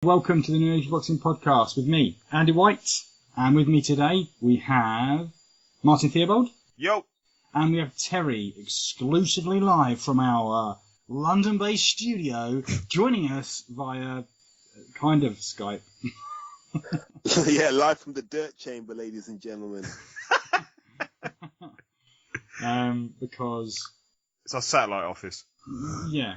Welcome to the New Age Boxing Podcast with me, Andy White, and with me today we have Martin Theobald. Yo! And we have Terry, exclusively live from our London-based studio, joining us via kind of Skype. Yeah, live from the dirt chamber, ladies and gentlemen. Because... It's our satellite office. Yeah.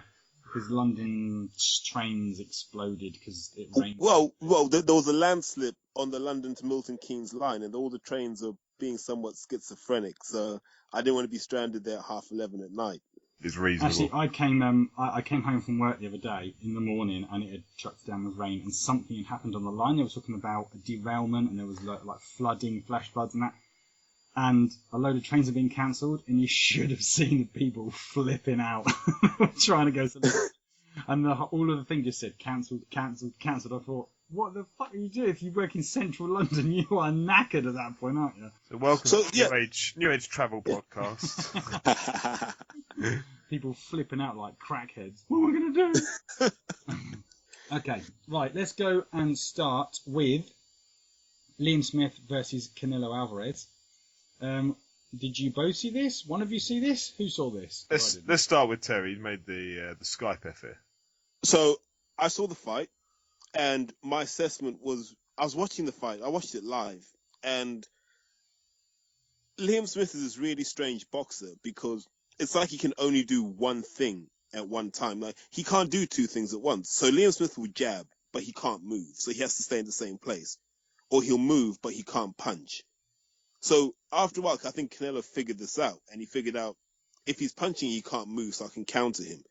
Because London's trains exploded because it rained. Well, there was a landslip on the London to Milton Keynes line, and all the trains are being somewhat schizophrenic. So I didn't want to be stranded there at 11:30 at night. It's reasonable. Actually, I came home from work the other day in the morning, and it had chucked down with rain, and something had happened on the line. They were talking about a derailment, and there was like flooding, flash floods, and that. And a load of trains have been cancelled, and you should have seen the people flipping out trying to go to the... And all of the thing just said cancelled, cancelled, cancelled. I thought, what the fuck are you doing? If you work in central London, you are knackered at that point, aren't you? So welcome to New Age Travel Podcast. People flipping out like crackheads. What am I going to do? Okay, right, let's go and start with Liam Smith versus Canelo Alvarez. Did you both see this? One of you see this? Who saw this? Let's start with Terry. He made the Skype effort. So I saw the fight, and my assessment was I was watching the fight. I watched it live, and Liam Smith is this really strange boxer because it's like he can only do one thing at one time. Like he can't do two things at once. So Liam Smith will jab, but he can't move, so he has to stay in the same place, or he'll move, but he can't punch. So after a while, I think Canelo figured this out, and he figured out if he's punching, he can't move, so I can counter him.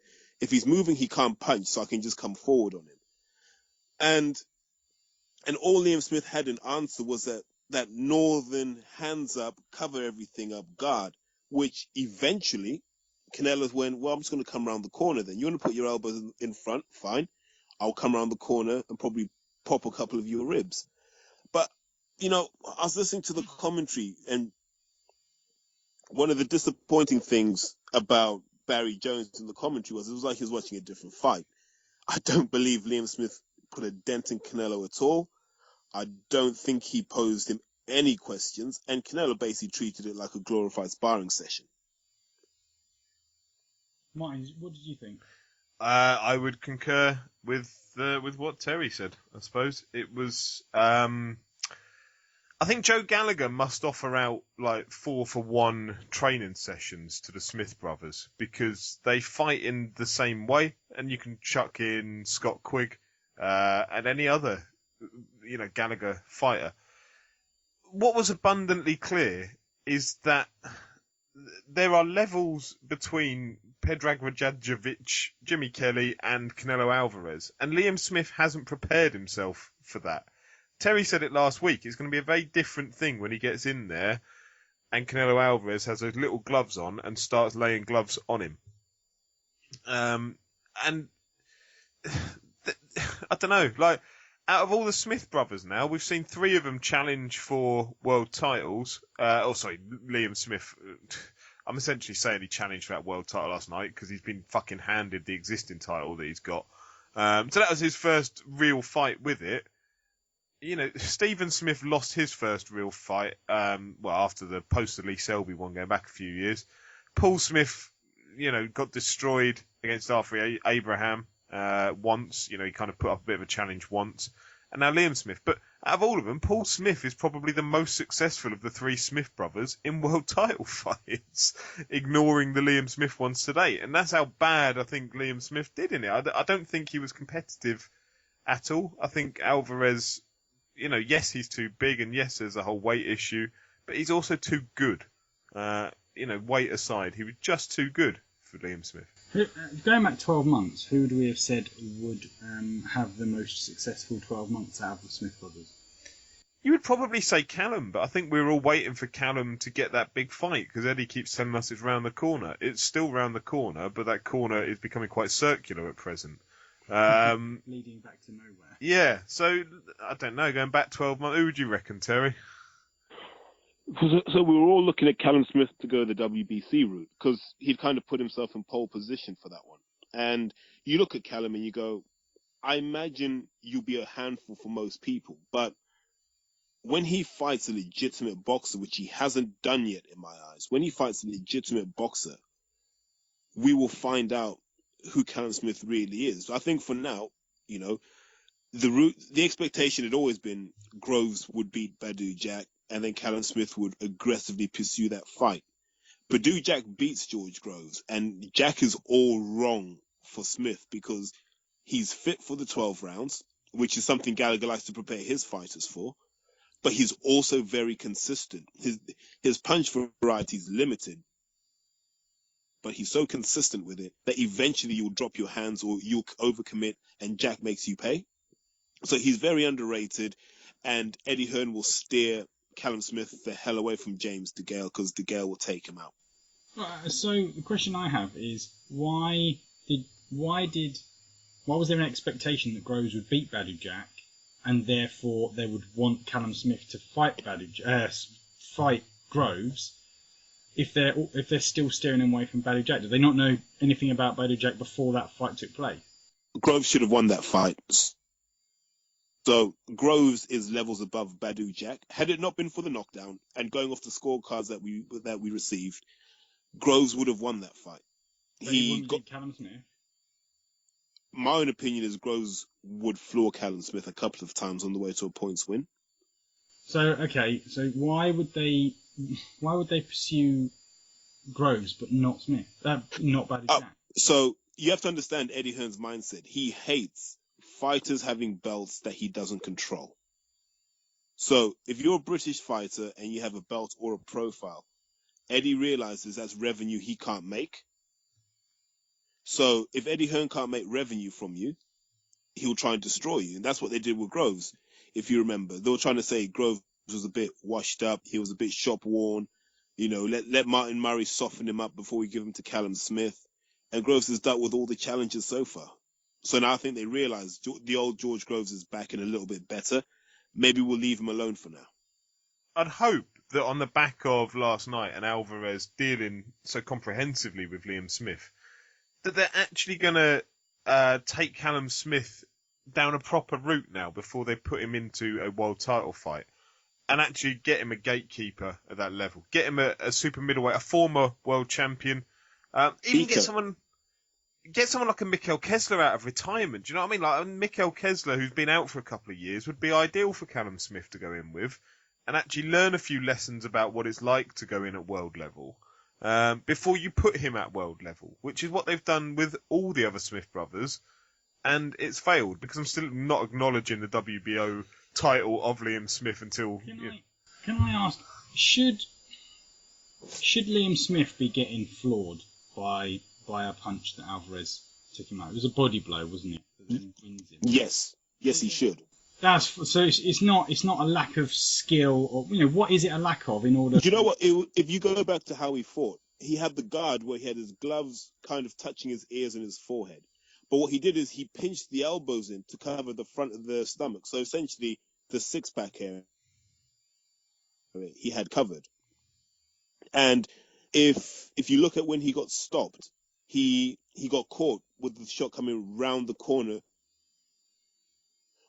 If he's moving, he can't punch, so I can just come forward on him. And all Liam Smith had an answer was that northern hands up, cover everything up guard, which eventually Canelo went, well, I'm just going to come around the corner then. You want to put your elbows in front? Fine. I'll come around the corner and probably pop a couple of your ribs. But you know, I was listening to the commentary, and one of the disappointing things about Barry Jones in the commentary was it was like he was watching a different fight. I don't believe Liam Smith put a dent in Canelo at all. I don't think he posed him any questions, and Canelo basically treated it like a glorified sparring session. Martin, what did you think? I would concur with what Terry said. I suppose it was. I think Joe Gallagher must offer out like 4-for-1 training sessions to the Smith brothers because they fight in the same way, and you can chuck in Scott Quigg and any other, Gallagher fighter. What was abundantly clear is that there are levels between Predrag Radjajovic, Jimmy Kelly, and Canelo Alvarez, and Liam Smith hasn't prepared himself for that. Terry said it last week. It's going to be a very different thing when he gets in there and Canelo Alvarez has those little gloves on and starts laying gloves on him. I don't know. Like, out of all the Smith brothers now, we've seen 3 of them challenge for world titles. Liam Smith. I'm essentially saying he challenged for that world title last night because he's been fucking handed the existing title that he's got. So that was his first real fight with it. Stephen Smith lost his first real fight, after the post-Lee Selby one going back a few years. Paul Smith, got destroyed against Arthur Abraham once. He kind of put up a bit of a challenge once. And now Liam Smith. But out of all of them, Paul Smith is probably the most successful of the 3 Smith brothers in world title fights, ignoring the Liam Smith ones today. And that's how bad I think Liam Smith did in it. I don't think he was competitive at all. I think Alvarez... yes, he's too big, and yes, there's a whole weight issue, but he's also too good. Weight aside, he was just too good for Liam Smith. Going back 12 months, who would we have said would have the most successful 12 months out of the Smith brothers? You would probably say Callum, but I think we were all waiting for Callum to get that big fight, because Eddie keeps telling us it's round the corner. It's still round the corner, but that corner is becoming quite circular at present. Leading back to nowhere. Yeah, so, I don't know, going back 12 months, who would you reckon, Terry? So we were all looking at Callum Smith to go the WBC route, because he'd kind of put himself in pole position for that one. And you look at Callum and you go, I imagine you'll be a handful for most people. But when he fights a legitimate boxer, which he hasn't done yet in my eyes, when he fights a legitimate boxer, we will find out who Callum Smith really is. I think for now, you know, the expectation had always been Groves would beat Badou Jack, and then Callum Smith would aggressively pursue that fight. Badou Jack beats George Groves, and Jack is all wrong for Smith because he's fit for the 12 rounds, which is something Gallagher likes to prepare his fighters for. But he's also very consistent. His punch variety is limited, but he's so consistent with it that eventually you'll drop your hands or you'll overcommit, and Jack makes you pay. So he's very underrated, and Eddie Hearn will steer Callum Smith the hell away from James DeGale because DeGale will take him out. So the question I have is why was there an expectation that Groves would beat Badou Jack, and therefore they would want Callum Smith to fight fight Groves if they're still steering him away from Badou Jack? Do they not know anything about Badou Jack before that fight took place? Groves should have won that fight. So Groves is levels above Badou Jack. Had it not been for the knockdown and going off the scorecards that we received, Groves would have won that fight. So he wouldn't beat Callum Smith? My own opinion is Groves would floor Callum Smith a couple of times on the way to a points win. So why would they pursue Groves but not Smith? Not Badou Jack. So you have to understand Eddie Hearn's mindset. He hates fighters having belts that he doesn't control. So if you're a British fighter and you have a belt or a profile, Eddie realizes that's revenue he can't make. So if Eddie Hearn can't make revenue from you, he'll try and destroy you. And that's what they did with Groves. If you remember, they were trying to say Groves was a bit washed up. He was a bit shop worn. You know, let Martin Murray soften him up before we give him to Callum Smith. And Groves has dealt with all the challenges so far. So now I think they realize the old George Groves is back and a little bit better. Maybe we'll leave him alone for now. I'd hope that on the back of last night and Alvarez dealing so comprehensively with Liam Smith, that they're actually going to take Callum Smith down a proper route now before they put him into a world title fight and actually get him a gatekeeper at that level. Get him a super middleweight, a former world champion. Even get someone like a Mikkel Kessler out of retirement. Do you know what I mean? Like Mikkel Kessler, who's been out for a couple of years, would be ideal for Callum Smith to go in with and actually learn a few lessons about what it's like to go in at world level before you put him at world level, which is what they've done with all the other Smith brothers, and it's failed because I'm still not acknowledging the WBO title of Liam Smith until... Can I ask, should Liam Smith be getting floored by a punch that Alvarez took him out? It was a body blow, wasn't it? That then wins him. Yes, he should. It's not a lack of skill, or what is it a lack of in order? Do you know what? If you go back to how he fought, he had the guard where he had his gloves kind of touching his ears and his forehead. But what he did is he pinched the elbows in to cover the front of the stomach. So essentially, the six-pack area he had covered. And if you look at when he got stopped, he got caught with the shot coming round the corner,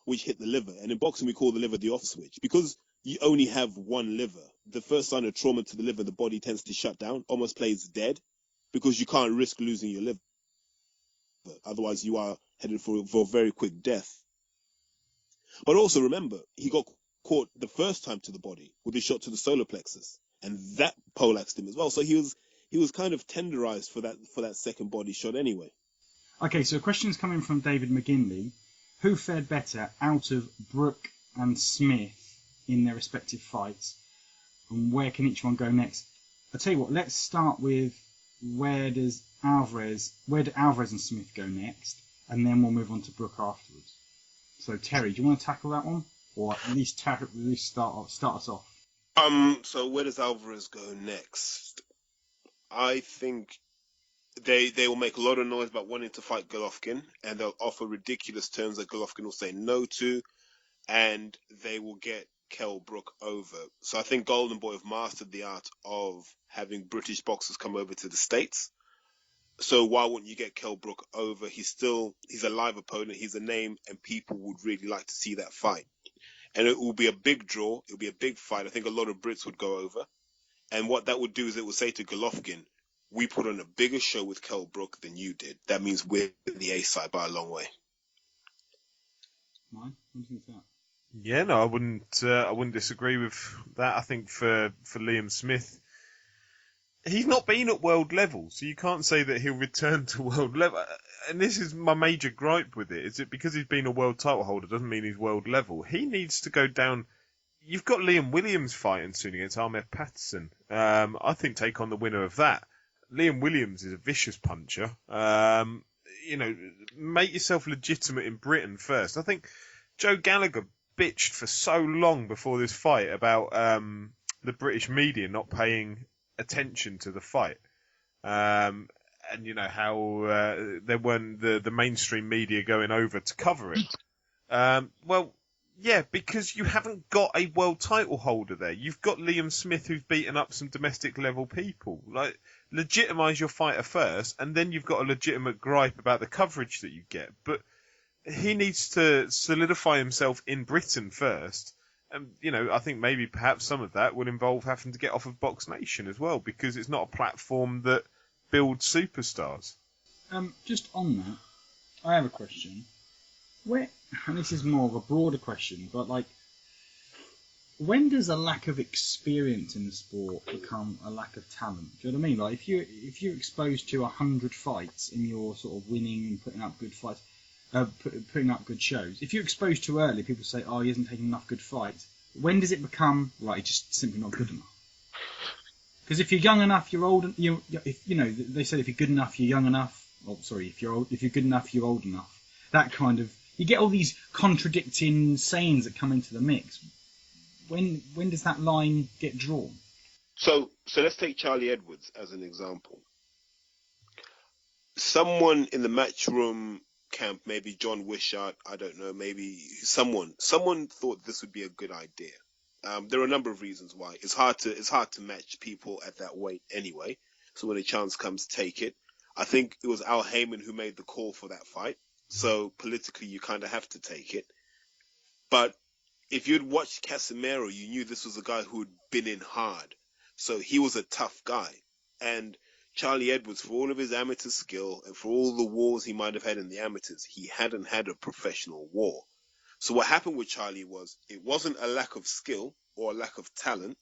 which hit the liver. And in boxing, we call the liver the off switch. Because you only have one liver, the first sign of trauma to the liver, the body tends to shut down, almost plays dead, because you can't risk losing your liver. Otherwise, you are headed for a very quick death. But also remember, he got caught the first time to the body with a shot to the solar plexus, and that poleaxed him as well. So he was kind of tenderized for that second body shot anyway. Okay, so a question's coming from David McGinley. Who fared better out of Brook and Smith in their respective fights, and where can each one go next? I'll tell you what, let's start with where do Alvarez and Smith go next, and then we'll move on to Brook afterwards. So Terry, do you want to tackle that one, or at least start us off? So where does Alvarez go next? I think they will make a lot of noise about wanting to fight Golovkin, and they'll offer ridiculous terms that Golovkin will say no to, and they will get Kell Brook over. So I think Golden Boy have mastered the art of having British boxers come over to the States. So why wouldn't you get Kell Brook over? He's a live opponent. He's a name, and people would really like to see that fight. And it will be a big draw. It will be a big fight. I think a lot of Brits would go over. And what that would do is it would say to Golovkin, we put on a bigger show with Kell Brook than you did. That means we're the A side by a long way. Mine? What do you think of that? Yeah, no, I wouldn't disagree with that. I think for Liam Smith, he's not been at world level, so you can't say that he'll return to world level. And this is my major gripe with it: is it because he's been a world title holder doesn't mean he's world level. He needs to go down. You've got Liam Williams fighting soon against Ahmed Patterson. I think take on the winner of that. Liam Williams is a vicious puncher. Make yourself legitimate in Britain first. I think Joe Gallagher bitched for so long before this fight about the British media not paying attention to the fight. And you know how there weren't the mainstream media going over to cover it. Well, yeah, because you haven't got a world title holder there. You've got Liam Smith who's beaten up some domestic level people. Like, legitimise your fighter first, and then you've got a legitimate gripe about the coverage that you get. But he needs to solidify himself in Britain first. And, I think maybe perhaps some of that would involve having to get off of BoxNation as well, because it's not a platform that builds superstars. Just on that, I have a question. And this is more of a broader question, but when does a lack of experience in the sport become a lack of talent? Do you know what I mean? Like, if you're exposed to 100 fights and you're sort of winning and putting up good fights, putting up good shows. If you're exposed too early, people say, "Oh, he hasn't taken enough good fights." When does it become he's just simply not good enough? Because if you're young enough, you're old. They say if you're good enough, you're young enough. Oh, sorry, if you're good enough, you're old enough. That kind of, you get all these contradicting sayings that come into the mix. When does that line get drawn? So let's take Charlie Edwards as an example. Someone in the matchroom camp, maybe John Wishart, I don't know, maybe someone thought this would be a good idea. There are a number of reasons why. It's hard to match people at that weight anyway. So when a chance comes, take it. I think it was Al Heyman who made the call for that fight. So politically, you kind of have to take it. But if you'd watched Casemiro, you knew this was a guy who had been in hard. So he was a tough guy. And Charlie Edwards, for all of his amateur skill and for all the wars he might have had in the amateurs, he hadn't had a professional war. So what happened with Charlie was, it wasn't a lack of skill or a lack of talent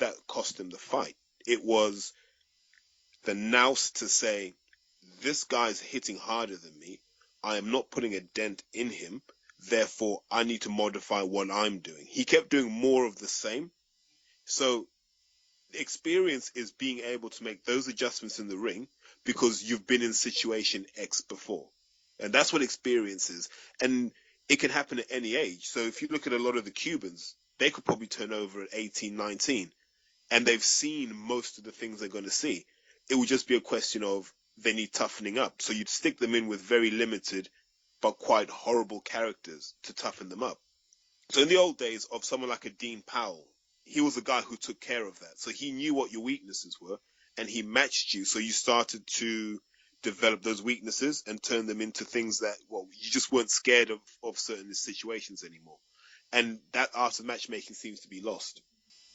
that cost him the fight. It was the nous to say, this guy's hitting harder than me. I am not putting a dent in him. Therefore, I need to modify what I'm doing. He kept doing more of the same. So experience is being able to make those adjustments in the ring because you've been in situation X before. And that's what experience is. And it can happen at any age. So if you look at a lot of the Cubans, they could probably turn over at 18, 19. And they've seen most of the things they're going to see. It would just be a question of they need toughening up. So you'd stick them in with very limited but quite horrible characters to toughen them up. So in the old days of someone like a Dean Powell, he was the guy who took care of that. So he knew what your weaknesses were, and he matched you. So you started to develop those weaknesses and turn them into things that, you just weren't scared of certain situations anymore. And that art of matchmaking seems to be lost.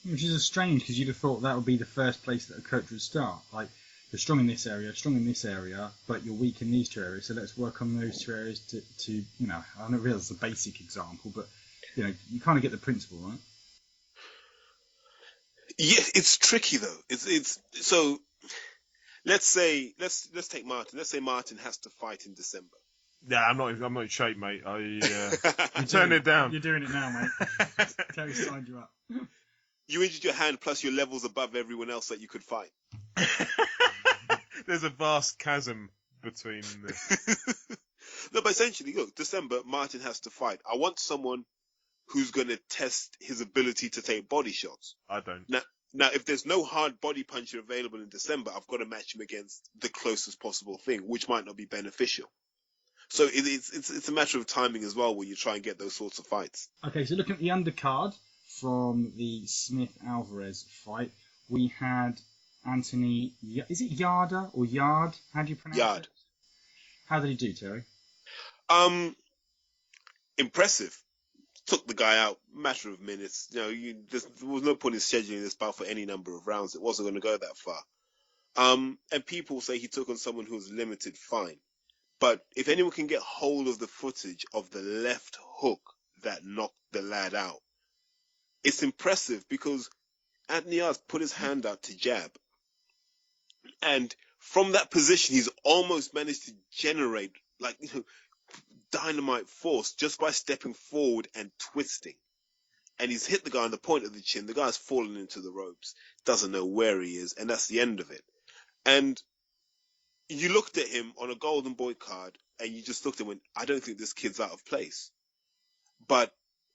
Which is strange, because you'd have thought that would be the first place that a coach would start. Like, you're strong in this area, but you're weak in these two areas. So let's work on those two areas to I don't realize it's a basic example, but you kind of get the principle, right? Yeah, it's tricky though. It's so. Let's take Martin. Let's say Martin has to fight in December. Yeah, I'm not in shape, mate. Turn it down. You're doing it now, mate. Terry signed you up. You injured your hand, plus your levels above everyone else that you could fight. There's a vast chasm between the... No, but essentially, look, December, Martin has to fight. I want someone who's going to test his ability to take body shots. I don't. Now, if there's no hard body puncher available in December, I've got to match him against the closest possible thing, which might not be beneficial. So it's a matter of timing as well when you try and get those sorts of fights. Okay, so looking at the undercard from the Smith-Alvarez fight, we had Anthony, is it Yarder or Yard? How do you pronounce Yard. it? How did he do, Terry? Impressive. Took the guy out, matter of minutes. There was no point in scheduling this bout for any number of rounds. It wasn't going to go that far. And people say he took on someone who was limited, fine. But if anyone can get hold of the footage of the left hook that knocked the lad out, it's impressive because Anthony Yarde put his hand out to jab. And from that position, he's almost managed to generate dynamite force just by stepping forward and twisting. And he's hit the guy on the point of the chin. The guy's fallen into the ropes, doesn't know where he is, and that's the end of it. And you looked at him on a Golden Boy card, and you just looked at him and went, I don't think this kid's out of place.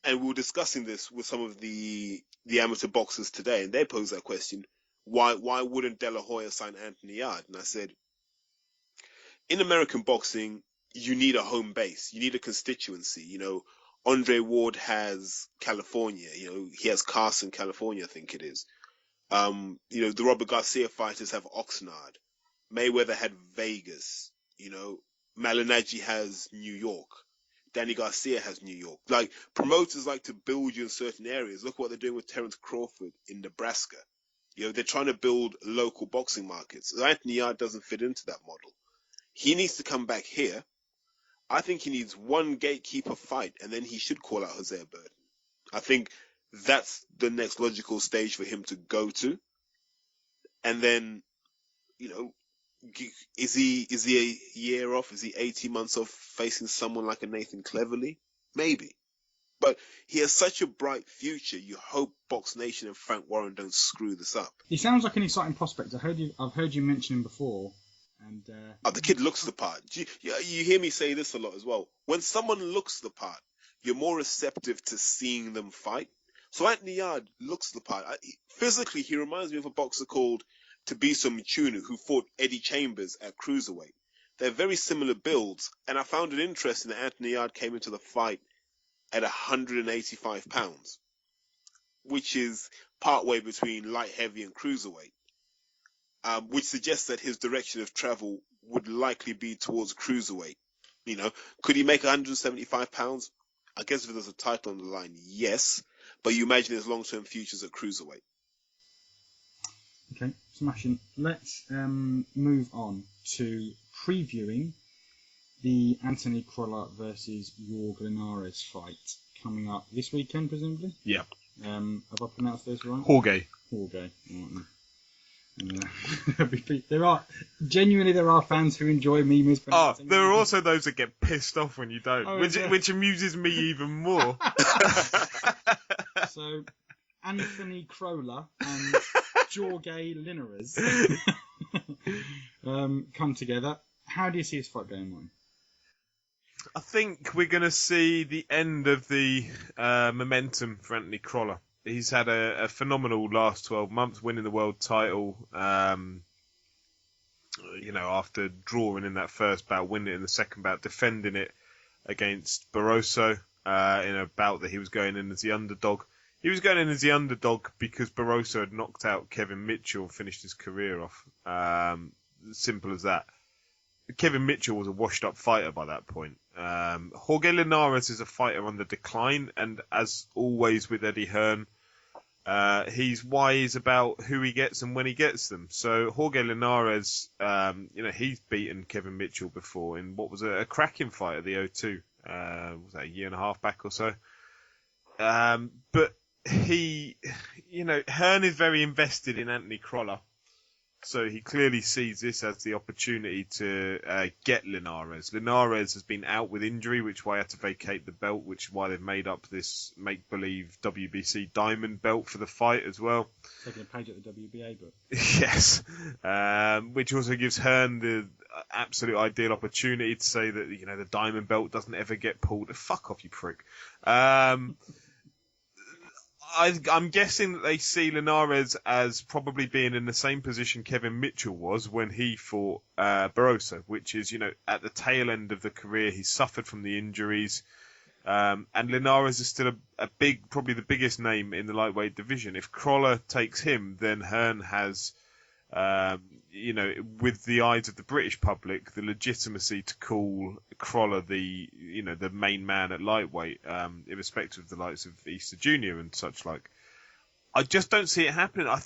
And we were discussing this with some of the amateur boxers today, and they posed that question, why wouldn't De La Hoya sign Anthony Yarde? And I said, in American boxing, you need a home base. You need a constituency. Andre Ward has California. He has Carson, California, I think it is. The Robert Garcia fighters have Oxnard. Mayweather had Vegas. Malignaggi has New York. Danny Garcia has New York. Promoters like to build you in certain areas. Look what they're doing with Terence Crawford in Nebraska. They're trying to build local boxing markets. Anthony Yarde doesn't fit into that model. He needs to come back here. I think he needs one gatekeeper fight, and then he should call out Hosea Burton. I think that's the next logical stage for him to go to. And then, is he a year off? Is he 18 months off facing someone like a Nathan Cleverly? Maybe. But he has such a bright future. You hope Box Nation and Frank Warren don't screw this up. He sounds like an exciting prospect. I've heard you mention him before. And the kid looks the part. You hear me say this a lot as well. When someone looks the part, you're more receptive to seeing them fight. So Anthony Yarde looks the part. Physically, he reminds me of a boxer called Tabiso Michunu, who fought Eddie Chambers at cruiserweight. They're very similar builds, and I found it interesting that Anthony Yarde came into the fight at 185 pounds, which is partway between light heavy and cruiserweight. Which suggests that his direction of travel would likely be towards cruiserweight. Could he make 175 pounds? I guess if there's a title on the line, yes. But you imagine his long-term futures at cruiserweight. Okay, smashing. Let's move on to previewing the Anthony Crolla versus Jorge Linares fight coming up this weekend, presumably. Yeah. Have I pronounced those right? Jorge. There are fans who enjoy me mispronouncing. There are also those that get pissed off when you don't, which amuses me even more. So, Anthony Crolla and Jorge Linares come together. How do you see this fight going on? I think we're going to see the end of the momentum for Anthony Crolla. He's had a phenomenal last 12 months, winning the world title, after drawing in that first bout, winning it in the second bout, defending it against Barroso in a bout that he was going in as the underdog. He was going in as the underdog because Barroso had knocked out Kevin Mitchell and finished his career off. Simple as that. Kevin Mitchell was a washed-up fighter by that point. Jorge Linares is a fighter on the decline, and as always with Eddie Hearn, he's wise about who he gets and when he gets them. So Jorge Linares, he's beaten Kevin Mitchell before in what was a cracking fight at the O2. Was that a year and a half back or so? But Hearn is very invested in Anthony Crolla. So he clearly sees this as the opportunity to get Linares. Linares has been out with injury, which is why he had to vacate the belt, which is why they've made up this make-believe WBC diamond belt for the fight as well. Taking a page at the WBA book. Yes. Which also gives Hearn the absolute ideal opportunity to say that, the diamond belt doesn't ever get pulled. Fuck off, you prick. I'm guessing that they see Linares as probably being in the same position Kevin Mitchell was when he fought Barroso, which is, at the tail end of the career. He suffered from the injuries. And Linares is still a probably the biggest name in the lightweight division. If Crolla takes him, then Hearn has with the eyes of the British public, the legitimacy to call Crawler the main man at lightweight, irrespective of the likes of Easter Jr. and such like. I just don't see it happening. I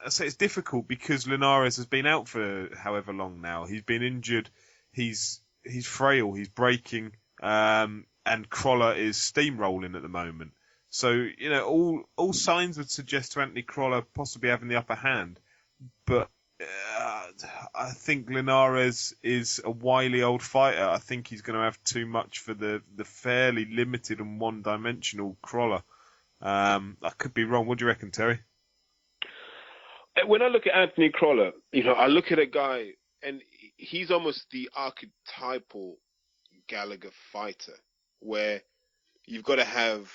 say it's difficult because Linares has been out for however long now. He's been injured. He's frail. He's breaking. And Crawler is steamrolling at the moment. So all signs would suggest to Anthony Crawler possibly having the upper hand. But I think Linares is a wily old fighter. I think he's going to have too much for the fairly limited and one-dimensional Crawler. I could be wrong. What do you reckon, Terry? When I look at Anthony Crawler, I look at a guy, and he's almost the archetypal Gallagher fighter, where you've got to have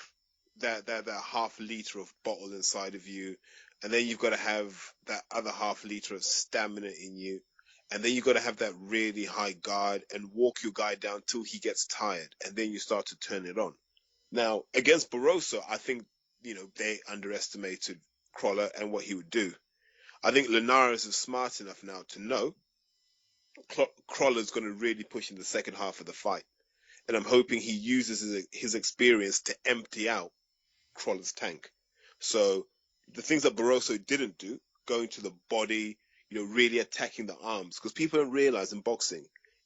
that half liter of bottle inside of you, and then you've got to have that other half liter of stamina in you, and then you've got to have that really high guard and walk your guy down till he gets tired, and then you start to turn it on. Now, against Barroso, I think, they underestimated Crawler and what he would do. I think Linares is smart enough now to know Crawler's going to really push in the second half of the fight. And I'm hoping he uses his experience to empty out Crawler's tank. So the things that Barroso didn't do, going to the body, really attacking the arms, because people don't realize in boxing,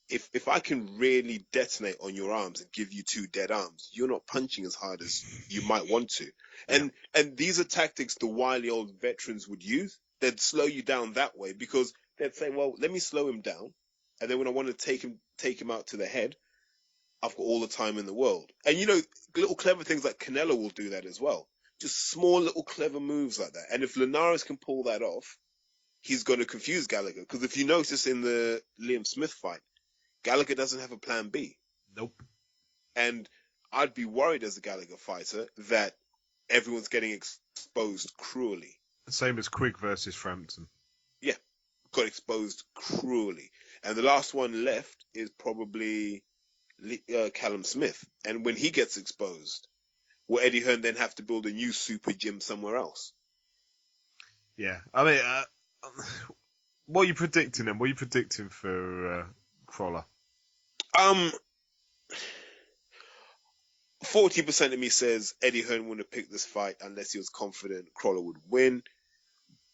if I can really detonate on your arms and give you 2 dead arms, you're not punching as hard as you might want to. And these are tactics the wily old veterans would use. They'd slow you down that way because they'd say, well, let me slow him down. And then when I want to take him out to the head, I've got all the time in the world. And, little clever things like Canelo will do that as well. Just small little clever moves like that. And if Linares can pull that off, he's going to confuse Gallagher. Because if you notice in the Liam Smith fight, Gallagher doesn't have a plan B. Nope. And I'd be worried as a Gallagher fighter that everyone's getting exposed cruelly. Same as Quigg versus Frampton. Yeah, got exposed cruelly. And the last one left is probably Callum Smith. And when he gets exposed, will Eddie Hearn then have to build a new super gym somewhere else? Yeah. I mean, what are you predicting then? What are you predicting for Crawler? 40% of me says Eddie Hearn wouldn't have picked this fight unless he was confident Crawler would win.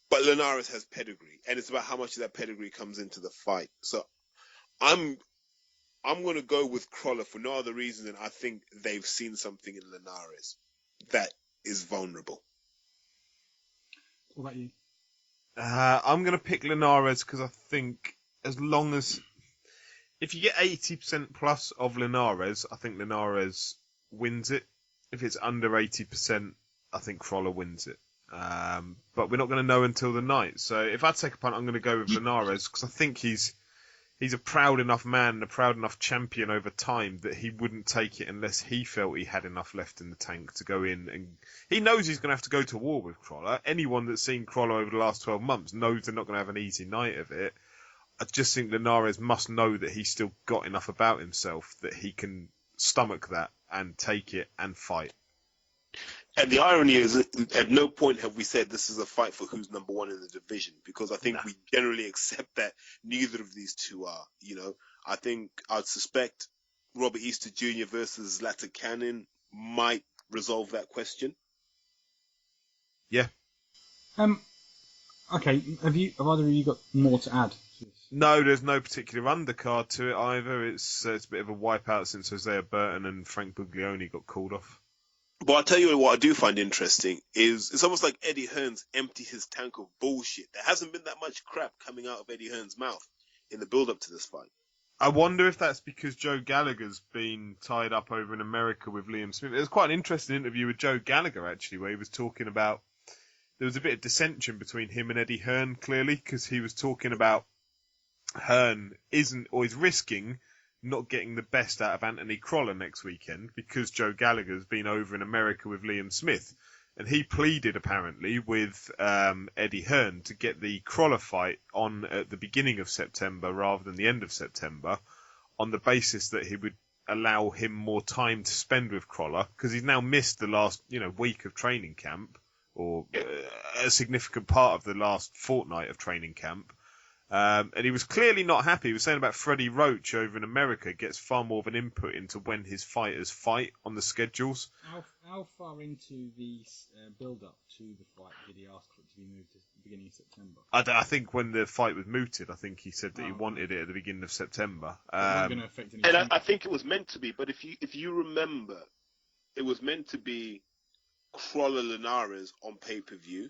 But Linares has pedigree, and it's about how much of that pedigree comes into the fight. So I'm going to go with Crawler for no other reason than I think they've seen something in Linares that is vulnerable. What about you? I'm going to pick Linares because I think if you get 80% plus of Linares, I think Linares wins it. If it's under 80%, I think Crawler wins it. But we're not going to know until the night. So if I take a punt, I'm going to go with Linares because I think he's a proud enough man and a proud enough champion over time that he wouldn't take it unless he felt he had enough left in the tank to go in. And he knows he's going to have to go to war with Crawler. Anyone that's seen Crawler over the last 12 months knows they're not going to have an easy night of it. I just think Linares must know that he's still got enough about himself that he can stomach that and take it and fight. And the irony is, at no point have we said this is a fight for who's number one in the division, because I think we generally accept that neither of these two are. I think I'd suspect Robert Easter Jr. versus Zlatan Cannon might resolve that question. Yeah. Okay. Have either of you got more to add? No, there's no particular undercard to it either. It's a bit of a wipeout since Isaiah Burton and Frank Buglioni got called off. But I'll tell you what I do find interesting is it's almost like Eddie Hearn's emptied his tank of bullshit. There hasn't been that much crap coming out of Eddie Hearn's mouth in the build-up to this fight. I wonder if that's because Joe Gallagher's been tied up over in America with Liam Smith. There's quite an interesting interview with Joe Gallagher, actually, where he was talking about... There was a bit of dissension between him and Eddie Hearn, clearly, because he was talking about Hearn is risking not getting the best out of Anthony Crawler next weekend because Joe Gallagher's been over in America with Liam Smith. And he pleaded, apparently, with Eddie Hearn to get the Crawler fight on at the beginning of September rather than the end of September on the basis that he would allow him more time to spend with Crawler because he's now missed the last week of training camp or a significant part of the last fortnight of training camp. And he was clearly not happy. He was saying about Freddie Roach over in America gets far more of an input into when his fighters fight on the schedules. How far into the build-up to the fight did he ask for it to be moved to the beginning of September? I think when the fight was mooted, I think he said that he wanted it at the beginning of September. Not going to affect any. And I think it was meant to be, but if you remember, it was meant to be Crawler Linares on pay-per-view.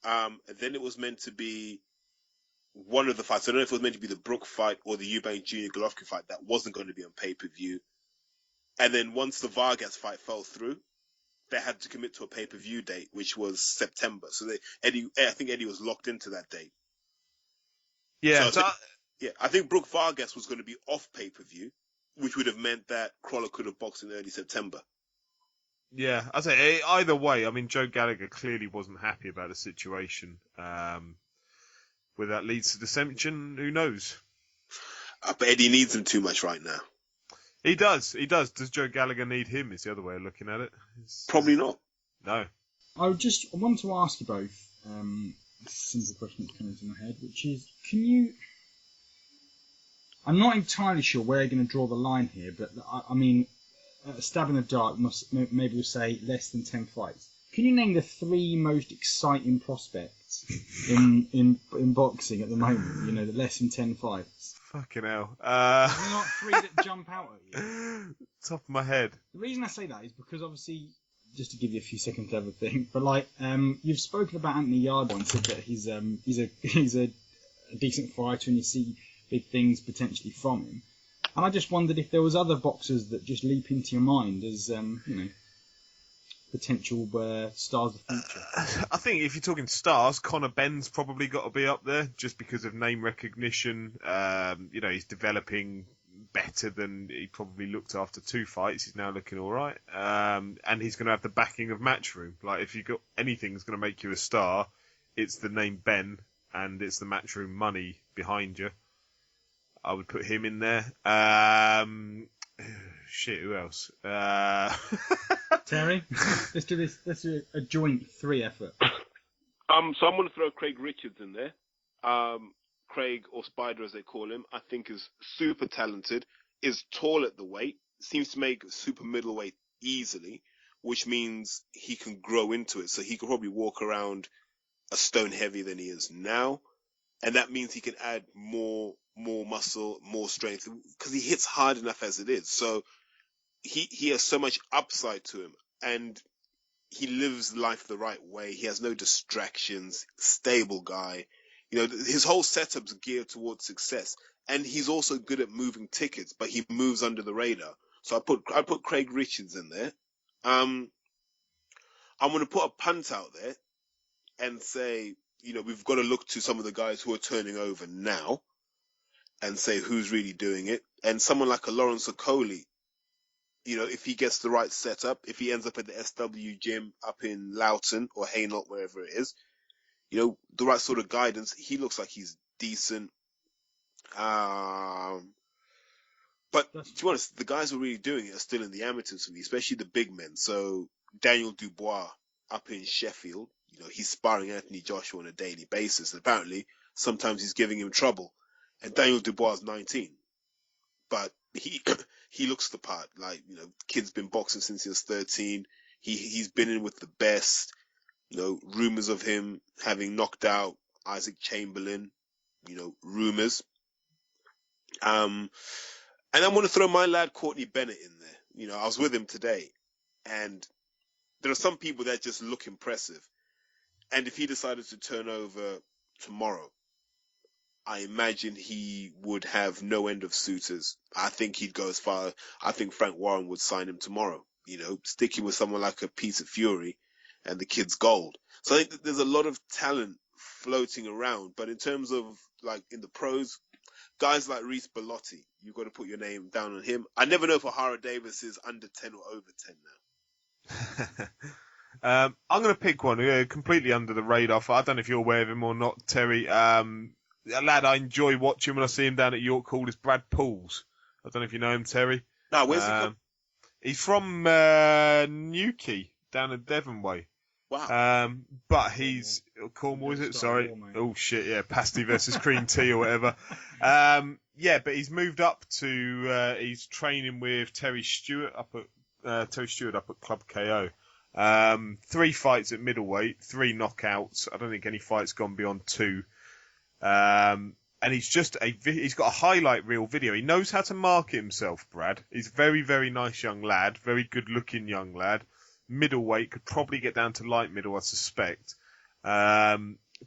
And then it was meant to be one of the fights. I don't know if it was meant to be the Brook fight or the Eubank Jr. Golovkin fight that wasn't going to be on pay-per-view. And then once the Vargas fight fell through, they had to commit to a pay-per-view date, which was September. So I think Eddie was locked into that date. Yeah, I think Brook Vargas was going to be off pay-per-view, which would have meant that Crawler could have boxed in early September. Yeah, I say either way. I mean, Joe Gallagher clearly wasn't happy about the situation. Whether that leads to dissension, who knows? But Eddie needs him too much right now. He does. Does Joe Gallagher need him? Is the other way of looking at it. Probably not. No. I want to ask you both a simple question that's come into my head, which is, I'm not entirely sure where you're going to draw the line here, but I mean, a stab in the dark, maybe we'll say less than 10 fights. Can you name the 3 most exciting prospects in boxing at the moment? You know, the less than 10 fights. Fucking hell. Are there not 3 that jump out at you? Top of my head. The reason I say that is because obviously, just to give you a few seconds to have a think, but like, you've spoken about Anthony Yarde and said that he's a decent fighter and you see big things potentially from him. And I just wondered if there was other boxers that just leap into your mind as, potential stars of the future. I think if you're talking stars, Conor Benn's probably got to be up there just because of name recognition. He's developing better than he probably looked after 2 fights. He's now looking all right. And he's going to have the backing of Matchroom. Like, if you've got anything that's going to make you a star, it's the name Ben and it's the Matchroom money behind you. I would put him in there. Shit, who else? Terry, let's do this. Let's do a joint 3 effort. So I'm going to throw Craig Richards in there. Craig, or Spider as they call him, I think is super talented, is tall at the weight, seems to make super middleweight easily, which means he can grow into it. So he could probably walk around a stone heavier than he is now. And that means he can add more muscle, more strength, because he hits hard enough as it is. So he has so much upside to him, and he lives life the right way. He has no distractions, stable guy. You know, his whole setup's geared towards success, and he's also good at moving tickets, but he moves under the radar. So I put Craig Richards in there. I'm going to put a punt out there and say, we've got to look to some of the guys who are turning over now and say who's really doing it. And someone like a Lawrence Okoli, if he gets the right setup, if he ends up at the SW gym up in Loughton or Hainault, wherever it is, the right sort of guidance, he looks like he's decent. But to be honest, the guys who are really doing it are still in the amateurs for me, especially the big men. So Daniel Dubois up in Sheffield, he's sparring Anthony Joshua on a daily basis. And apparently, sometimes he's giving him trouble. And Daniel Dubois is 19. But he looks the part. Like, kid's been boxing since he was 13. He's been in with the best. Rumors of him having knocked out Isaac Chamberlain. Rumors. And I'm going to throw my lad Courtney Bennett in there. I was with him today. And there are some people that just look impressive. And if he decided to turn over tomorrow, I imagine he would have no end of suitors. I think he'd go as far. I think Frank Warren would sign him tomorrow. Sticking with someone like a Peter Fury, and the kid's gold. So I think that there's a lot of talent floating around. But in terms of like in the pros, guys like Reece Bellotti, you've got to put your name down on him. I never know if O'Hara Davis is under 10 or over 10 now. I'm going to pick one completely under the radar. I don't know if you're aware of him or not, Terry. A lad I enjoy watching when I see him down at York Hall is Brad Pauls. I don't know if you know him, Terry. No, where's he from? He's from Newquay, down in Devon way. Wow. But he's Cornwall, is it? Sorry. Oh shit, yeah, pasty versus cream tea or whatever. Yeah, but he's moved up to. He's training with Terry Stewart up at Club KO. 3 fights at middleweight, 3 knockouts. I don't think any fights gone beyond 2. And he's he's got a highlight reel video. He knows how to market himself, Brad. He's a very, very nice young lad, very good looking young lad. Middleweight, could probably get down to light middle, I suspect.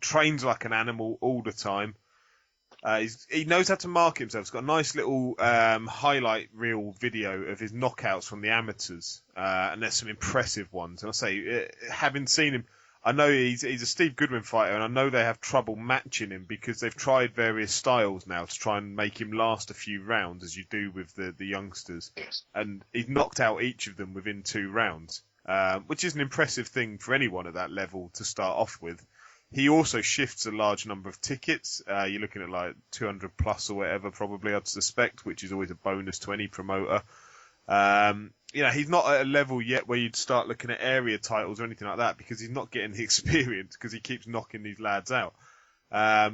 Trains like an animal all the time. He knows how to market himself. He's got a nice little highlight reel video of his knockouts from the amateurs, and there's some impressive ones. And I say, having seen him, I know he's a Steve Goodwin fighter, and I know they have trouble matching him because they've tried various styles now to try and make him last a few rounds, as you do with the youngsters. And he's knocked out each of them within 2 rounds, which is an impressive thing for anyone at that level to start off with. He also shifts a large number of tickets. You're looking at like 200 plus or whatever, probably, I'd suspect, which is always a bonus to any promoter. He's not at a level yet where you'd start looking at area titles or anything like that because he's not getting the experience because he keeps knocking these lads out.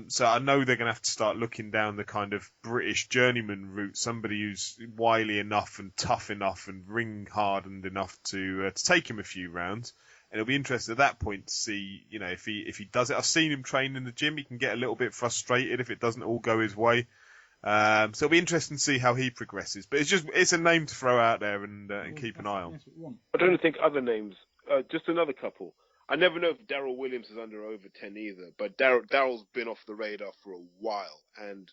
So I know they're going to have to start looking down the kind of British journeyman route, somebody who's wily enough and tough enough and ring hardened enough to take him a few rounds. And it'll be interesting at that point to see, if he does it. I've seen him train in the gym. He can get a little bit frustrated if it doesn't all go his way. So it'll be interesting to see how he progresses. But it's a name to throw out there and keep an eye on. I don't think other names. Just another couple. I never know if Daryl Williams is under over 10 either. But Daryl's been off the radar for a while, and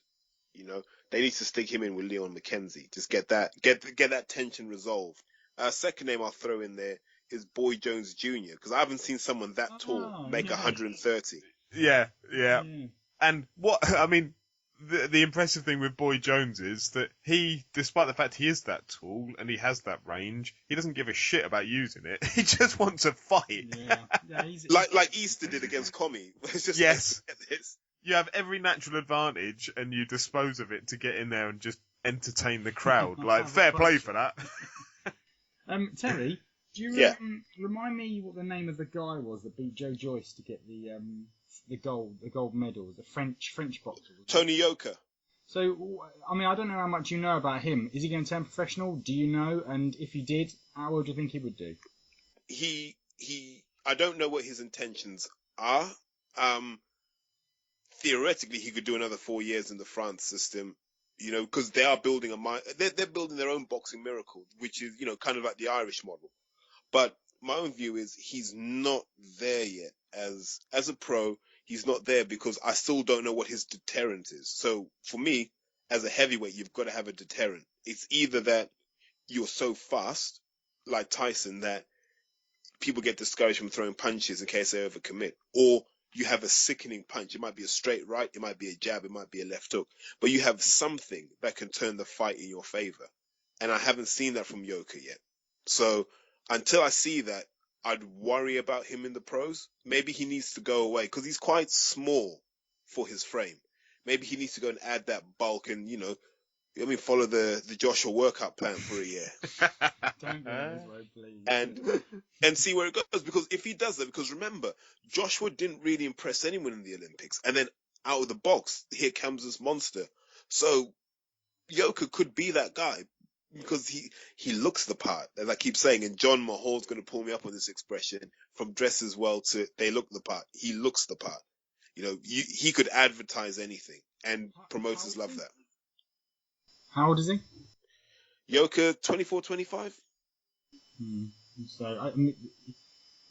they need to stick him in with Leon McKenzie. Just get that tension resolved. Second name I'll throw in there is Boy Jones Jr. because I haven't seen someone that tall make 130. Yeah. And the impressive thing with Boy Jones is that he, despite the fact he is that tall and he has that range, he doesn't give a shit about using it. He just wants to fight. Yeah, like Easter did against Comey. It's just yes. You have every natural advantage and you dispose of it to get in there and just entertain the crowd. Like, fair play for that. Terry, do you remind me what the name of the guy was that beat Joe Joyce to get the gold medal, the French boxer? Tony Yoka. So, I don't know how much you know about him. Is he going to turn professional? Do you know? And if he did, how well do you think he would do? I don't know what his intentions are. Theoretically, he could do another 4 years in the France system, because they are building they're building their own boxing miracle, which is, kind of like the Irish model. But my own view is he's not there yet as a pro. He's not there because I still don't know what his deterrent is. So for me, as a heavyweight, you've got to have a deterrent. It's either that you're so fast, like Tyson, that people get discouraged from throwing punches in case they overcommit, or you have a sickening punch. It might be a straight right, it might be a jab, it might be a left hook, but you have something that can turn the fight in your favor. And I haven't seen that from Yoka yet. So until I see that, I'd worry about him in the pros. Maybe he needs to go away because he's quite small for his frame. Maybe he needs to go and add that bulk and, follow the Joshua workout plan for a year. Don't go this way, please. And see where it goes. Because if he does that, because remember, Joshua didn't really impress anyone in the Olympics. And then out of the box, here comes this monster. So Yoka could be that guy. Because he looks the part, as I keep saying, and John Mahal's going to pull me up on this expression, from dress as well to they look the part. He looks the part. He could advertise anything, and promoters love that. How old is he? Yoka, 24, 25. So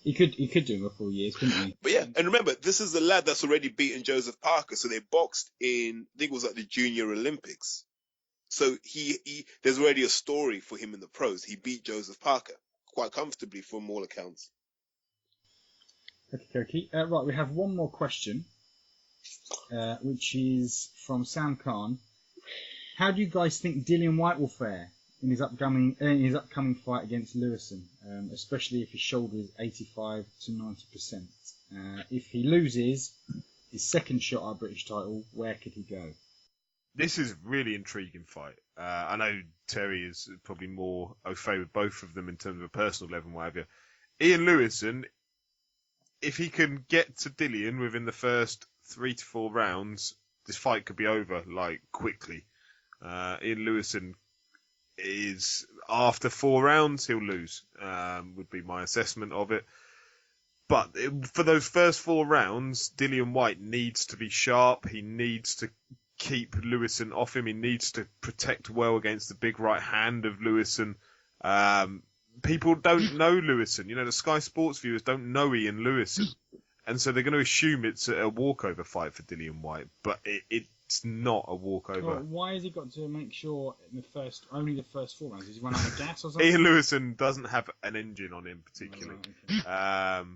he could do it for 4 years, couldn't he? But yeah, and remember, this is the lad that's already beaten Joseph Parker, so they boxed in, I think it was like the Junior Olympics. So there's already a story for him in the pros. He beat Joseph Parker quite comfortably from all accounts. Okay. Right, we have one more question, which is from Sam Khan. How do you guys think Dillian White will fare in his upcoming fight against Lewison, especially if his shoulder is 85 to 90%? If he loses his second shot at British title, where could he go? This is a really intriguing fight. I know Terry is probably more au fait with both of them in terms of a personal level and what have you. Ian Lewison, if he can get to Dillian within the first 3 to 4 rounds, this fight could be over like quickly. Ian Lewison is after 4 rounds he'll lose. Would be my assessment of it. But for those first 4 rounds, Dillian Whyte needs to be sharp. He needs to keep Lewison off him. He needs to protect well against the big right hand of Lewison. People don't know Lewison. You know, the Sky Sports viewers don't know Ian Lewison. And so they're going to assume it's a walkover fight for Dillian Whyte. But it's not a walkover. Well, why has he got to make sure in only the first 4 rounds? Has he run out of gas or something? Ian Lewison doesn't have an engine on him particularly. Oh, okay.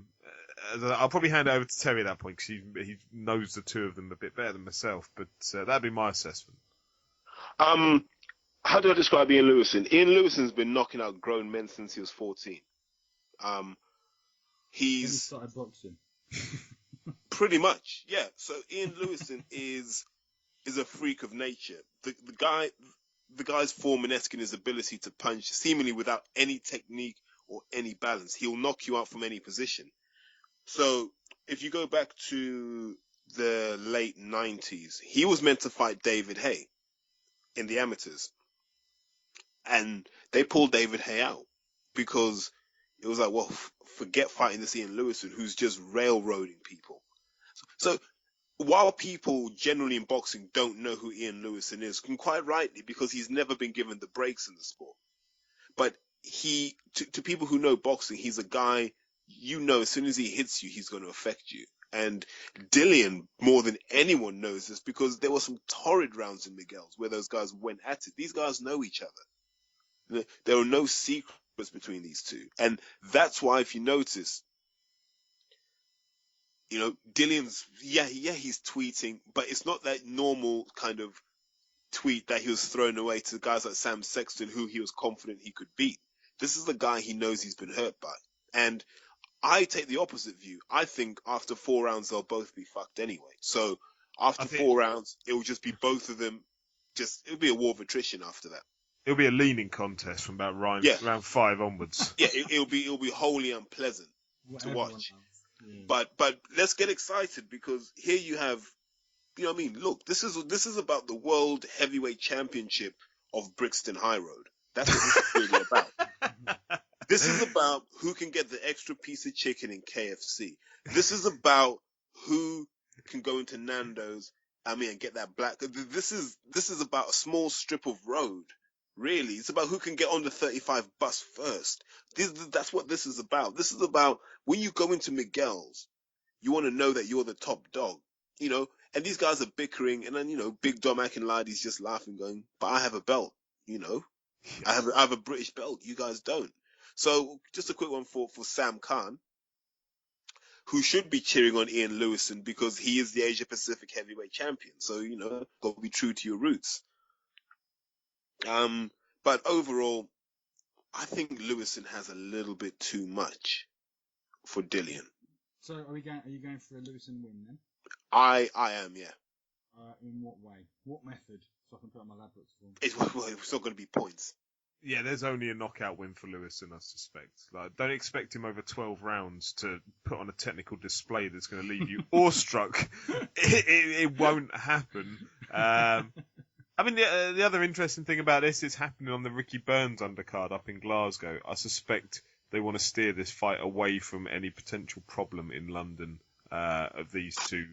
I'll probably hand it over to Terry at that point because he knows the two of them a bit better than myself. But that'd be my assessment. How do I describe Ian Lewison? Ian Lewison's been knocking out grown men since he was 14. He started boxing. Pretty much, yeah. So Ian Lewison is a freak of nature. The guy's Foreman-esque in his ability to punch, seemingly without any technique or any balance. He'll knock you out from any position. So if you go back to the late 90s, he was meant to fight David Haye in the amateurs. And they pulled David Haye out because it was like, well, forget fighting this Ian Lewison, who's just railroading people. So while people generally in boxing don't know who Ian Lewison is, and quite rightly, because he's never been given the breaks in the sport. But to people who know boxing, he's a guy, as soon as he hits you, he's going to affect you. And Dillian, more than anyone, knows this because there were some torrid rounds in Miguel's where those guys went at it. These guys know each other. There are no secrets between these two. And that's why, if you notice, Dillian's, he's tweeting, but it's not that normal kind of tweet that he was throwing away to guys like Sam Sexton, who he was confident he could beat. This is the guy he knows he's been hurt by. And I take the opposite view. I think after 4 rounds, they'll both be fucked anyway. So after 4 rounds, it will just be both of them. It'll be a war of attrition after that. It'll be a leaning contest from about round 5 onwards. Yeah, it'll be wholly unpleasant to watch. Yeah. But let's get excited because here you have, look, this is about the World Heavyweight Championship of Brixton High Road. That's what this is really about. This is about who can get the extra piece of chicken in KFC. This is about who can go into Nando's, and get that black. This is about a small strip of road. Really, it's about who can get on the 35 bus first. That's what this is about. This is about when you go into Miguel's, you want to know that you're the top dog, and these guys are bickering, and then, Big Dom Akinladi's just laughing, going, but I have a belt, I have a British belt, you guys don't. So just a quick one for Sam Khan, who should be cheering on Ian Lewison because he is the Asia Pacific heavyweight champion. So, got to be true to your roots. But overall, I think Lewison has a little bit too much for Dillian. So are you going for a Lewison win then? I am, yeah. In what way? What method? So I can put on my lab books for him. It's not going to be points. Yeah, there's only a knockout win for Lewison, I suspect. Don't expect him over 12 rounds to put on a technical display that's going to leave you awestruck. It won't happen. The other interesting thing about this is happening on the Ricky Burns undercard up in Glasgow. I suspect they want to steer this fight away from any potential problem in London of these two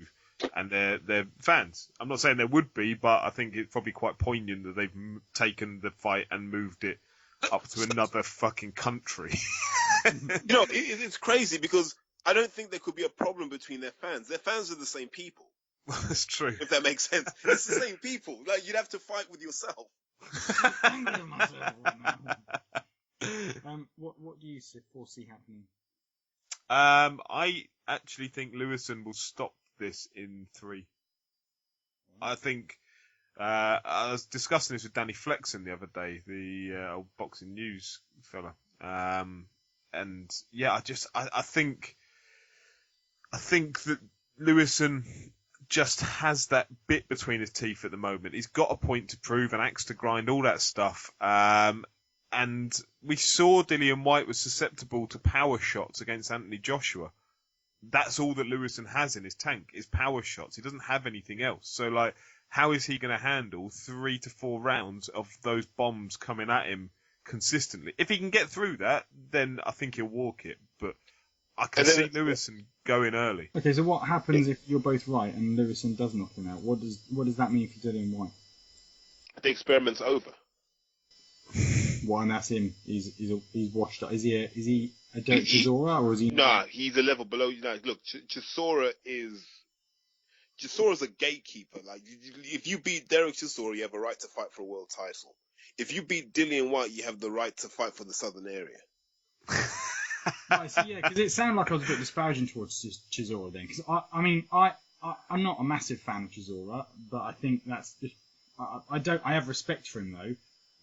and their fans. I'm not saying there would be, but I think it's probably quite poignant that they've taken the fight and moved it up to another fucking country. It's crazy because I don't think there could be a problem between their fans. Their fans are the same people. That's true. If that makes sense. It's the same people. You'd have to fight with yourself. What do you foresee happening? I actually think Lewison will stop this in 3. I think I was discussing this with Danny Flexen the other day, the old Boxing News fella, and yeah, I think that Lewison just has that bit between his teeth at the moment. He's got a point to prove, an axe to grind, all that stuff. And we saw Dillian Whyte was susceptible to power shots against Anthony Joshua. that's all that Lewison has in his tank is power shots. He doesn't have anything else. So, like, how is he going to handle 3 to 4 rounds of those bombs coming at him consistently? If he can get through that, then I think he'll walk it. But I can see Lewison going early. Okay, so what happens if you're both right and Lewison does knock him out? What does that mean for Dillian White? The experiment's over. Well, and that's him. He's washed up. Is he a Derek Chisora or is he? Nah, he's a level below. Look, Chisora is a gatekeeper. Like, if you beat Derek Chisora, you have a right to fight for a world title. If you beat Dillian White, you have the right to fight for the Southern area. Right, so yeah, because it sounded like I was a bit disparaging towards Chisora then. Because I'm not a massive fan of Chisora, but I think that's just I have respect for him though.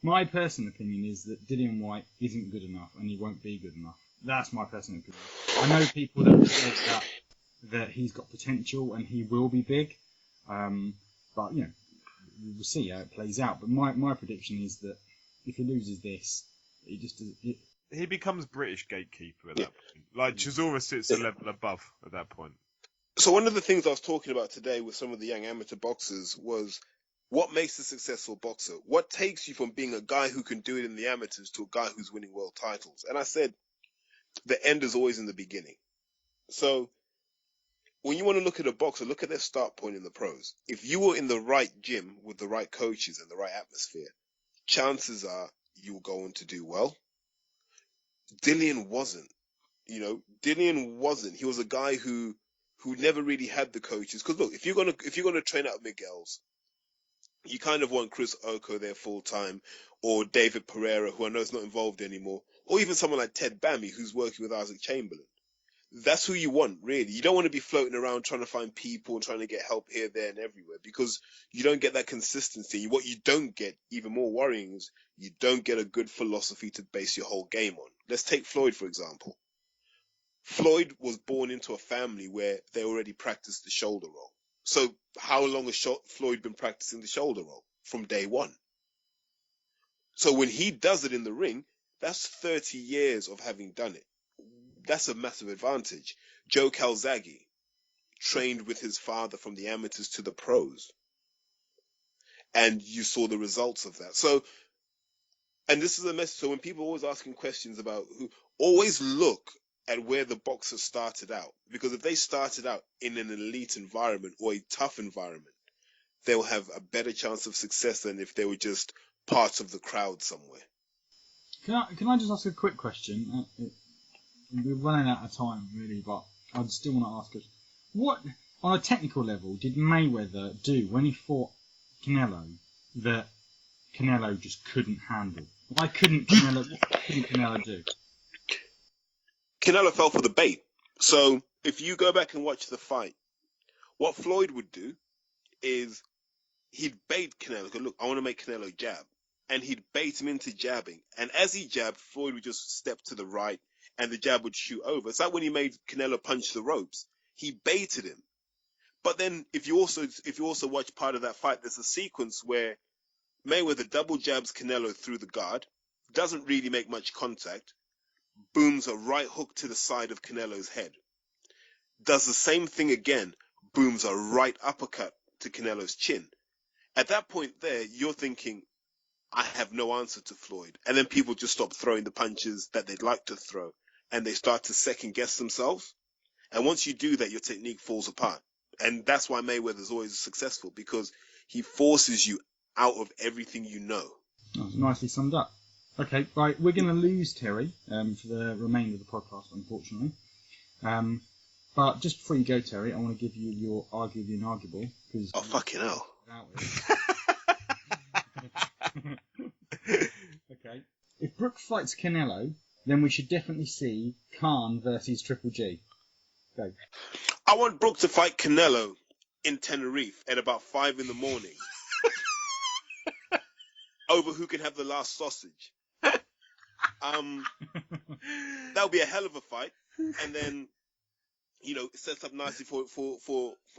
My personal opinion is that Dillian White isn't good enough, and he won't be good enough. That's my personal opinion. I know people that have said that he's got potential and he will be big, but you know, we'll see how it plays out. But my prediction is that if he loses this, he becomes British gatekeeper at that point. Like Chisora sits a level above at that point. So one of the things I was talking about today with some of the young amateur boxers was what makes a successful boxer? What takes you from being a guy who can do it in the amateurs to a guy who's winning world titles? And I said, the end is always in the beginning. So when you want to look at a boxer, look at their start point in the pros. If you were in the right gym with the right coaches and the right atmosphere, chances are you'll go on to do well. Dillian wasn't. Dillian wasn't. He was a guy who never really had the coaches. Because look, if you're gonna train out Miguel's, you kind of want Chris Oko there full time, or David Pereira, who I know is not involved anymore, or even someone like Ted Bammy, who's working with Isaac Chamberlain. That's who you want, really. You don't want to be floating around trying to find people and trying to get help here, there, and everywhere, because you don't get that consistency. What you don't get, even more worrying, is you don't get a good philosophy to base your whole game on. Let's take Floyd, for example. Floyd was born into a family where they already practiced the shoulder roll. So how long has Floyd been practicing the shoulder roll? From day one. So when he does it in the ring, that's 30 years of having done it. That's a massive advantage. Joe Calzaghe trained with his father from the amateurs to the pros. And you saw the results of that. So, and this is a message. So when people are always asking questions about who, always look at where the boxer started out. Because if they started out in an elite environment or a tough environment, they'll have a better chance of success than if they were just part of the crowd somewhere. Can I just ask a quick question? We're running out of time, really, but I still want to ask us. What, on a technical level, did Mayweather do when he fought Canelo that Canelo just couldn't handle? What couldn't Canelo do? Canelo fell for the bait. So if you go back and watch the fight, what Floyd would do is he'd bait Canelo. Look, I want to make Canelo jab. And he'd bait him into jabbing. And as he jabbed, Floyd would just step to the right and the jab would shoot over. It's like when he made Canelo punch the ropes. He baited him. But then if you also watch part of that fight, there's a sequence where Mayweather double jabs Canelo through the guard, doesn't really make much contact, booms a right hook to the side of Canelo's head. Does the same thing again, booms a right uppercut to Canelo's chin. At that point there, you're thinking, I have no answer to Floyd. And then people just stop throwing the punches that they'd like to throw. And they start to second guess themselves. And once you do that, your technique falls apart. And that's why Mayweather's always successful, because he forces you out of everything you know. Oh, nicely summed up. Okay, right, we're going to lose Terry for the remainder of the podcast, unfortunately. But just before you go, Terry, I want to give you your argue the inarguable. Oh, fucking hell. Okay. If Brooks fights Canelo, then we should definitely see Khan versus Triple G. Go. I want Brooks to fight Canelo in Tenerife at about 5 in the morning. Over who can have the last sausage. That would be a hell of a fight. And then, it sets up nicely for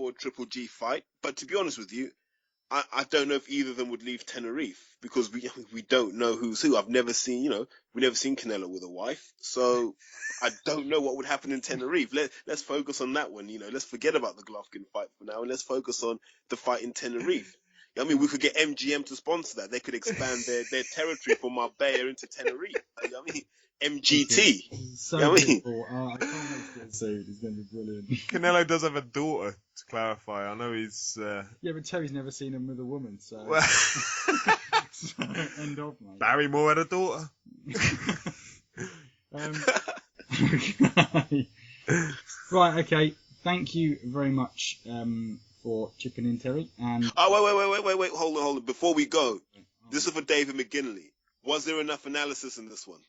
a Triple G fight. But to be honest with you, I don't know if either of them would leave Tenerife because we don't know who's who. I've never seen, we never seen Canelo with a wife, so I don't know what would happen in Tenerife. Let's focus on that one. Let's forget about the Golovkin fight for now and let's focus on the fight in Tenerife. I mean, we could get MGM to sponsor that. They could expand their territory from Marbella into Tenerife. I mean, MGT. So I mean, I can't wait to get sued. It's going to be brilliant. Canelo does have a daughter, to clarify. I know he's... Yeah, but Terry's never seen him with a woman, so... Well, so end of, mate. Barrymore had a daughter. Okay. Right, okay. Thank you very much for chipping in, Terry. And wait. Hold on. Before we go, this is for David McGinley. Was there enough analysis in this one?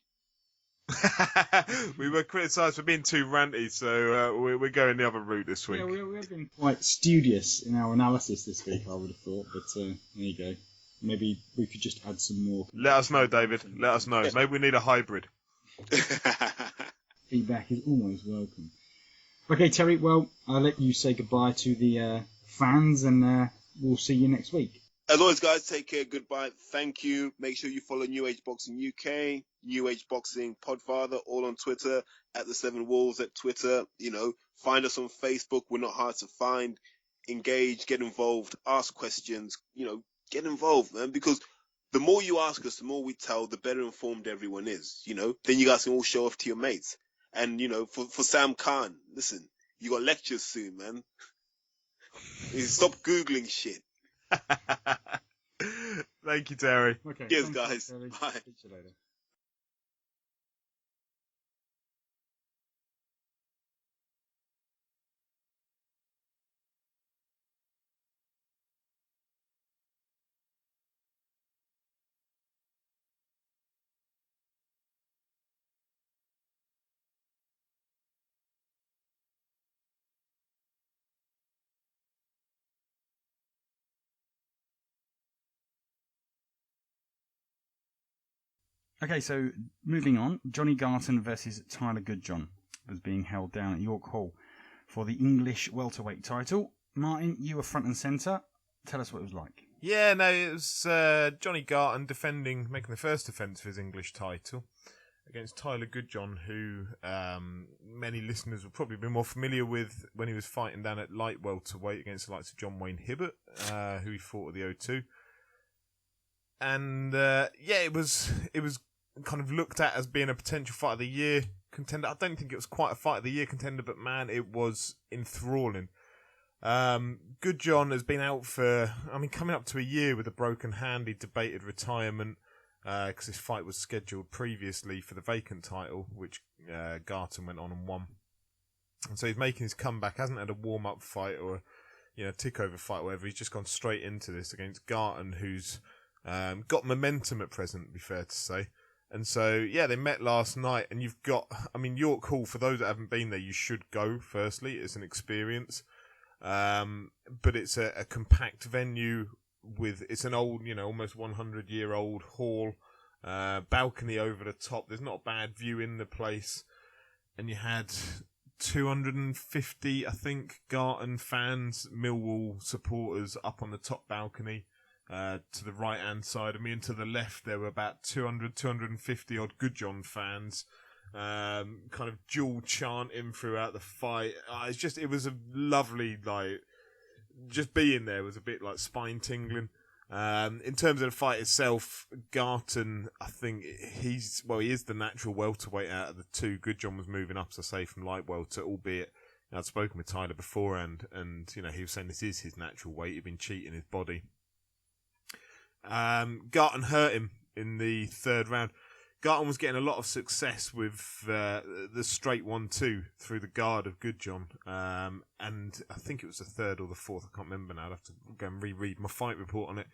We were criticised for being too ranty, so we're going the other route this week. Yeah, we've been quite studious in our analysis this week, I would have thought, but there you go. Maybe we could just add some more. Let us know, David. Let us know. Maybe we need a hybrid. Feedback is always welcome. Okay, Terry, well, I'll let you say goodbye to the fans, and we'll see you next week. As always, guys, take care. Goodbye. Thank you. Make sure you follow New Age Boxing UK, New Age Boxing Podfather, all on Twitter, at the Seven Wolves at Twitter. Find us on Facebook. We're not hard to find. Engage, get involved, ask questions. Get involved, man, because the more you ask us, the more we tell, the better informed everyone is. Then you guys can all show off to your mates. And, for Sam Khan, listen, you got lectures soon, man. Stop Googling shit. Thank you, Terry. Okay. Cheers, guys. Bye. See you later. Okay, so moving on, Johnny Garton versus Tyler Goodjohn was being held down at York Hall for the English welterweight title. Martin, you were front and centre. Tell us what it was like. Yeah, no, it was Johnny Garton making the first defence of his English title against Tyler Goodjohn, who many listeners will probably be more familiar with when he was fighting down at light welterweight against the likes of John Wayne Hibbert, who he fought at the O2. And it was kind of looked at as being a potential fight of the year contender. I don't think it was quite a fight of the year contender, but man, it was enthralling. Goodjohn has been out for, coming up to a year with a broken hand. He debated retirement because his fight was scheduled previously for the vacant title, which Garton went on and won. And so he's making his comeback. Hasn't had a warm-up fight or tick-over fight or whatever. He's just gone straight into this against Garton, who's got momentum at present, to be fair to say. And so, they met last night, and you've got, York Hall, for those that haven't been there, you should go, firstly. It's an experience. But it's a compact venue it's an old, almost 100-year-old hall, balcony over the top. There's not a bad view in the place. And you had 250, I think, Garton fans, Millwall supporters up on the top balcony. To the right-hand side of me, and to the left there were about 250 odd Goodjohn fans, kind of dual chanting throughout the fight. It was a lovely, just being there was a bit like spine tingling. In terms of the fight itself, Garton, I think he is the natural welterweight out of the two. Goodjohn was moving up, as I say, from light welter, albeit I'd spoken with Tyler beforehand, and he was saying this is his natural weight. He'd been cheating his body. Garton hurt him in the third round. Garton was getting a lot of success with the straight 1-2 through the guard of Goodjohn, and I think it was the third or the fourth, I can't remember now. I'd have to go and reread my fight report on it.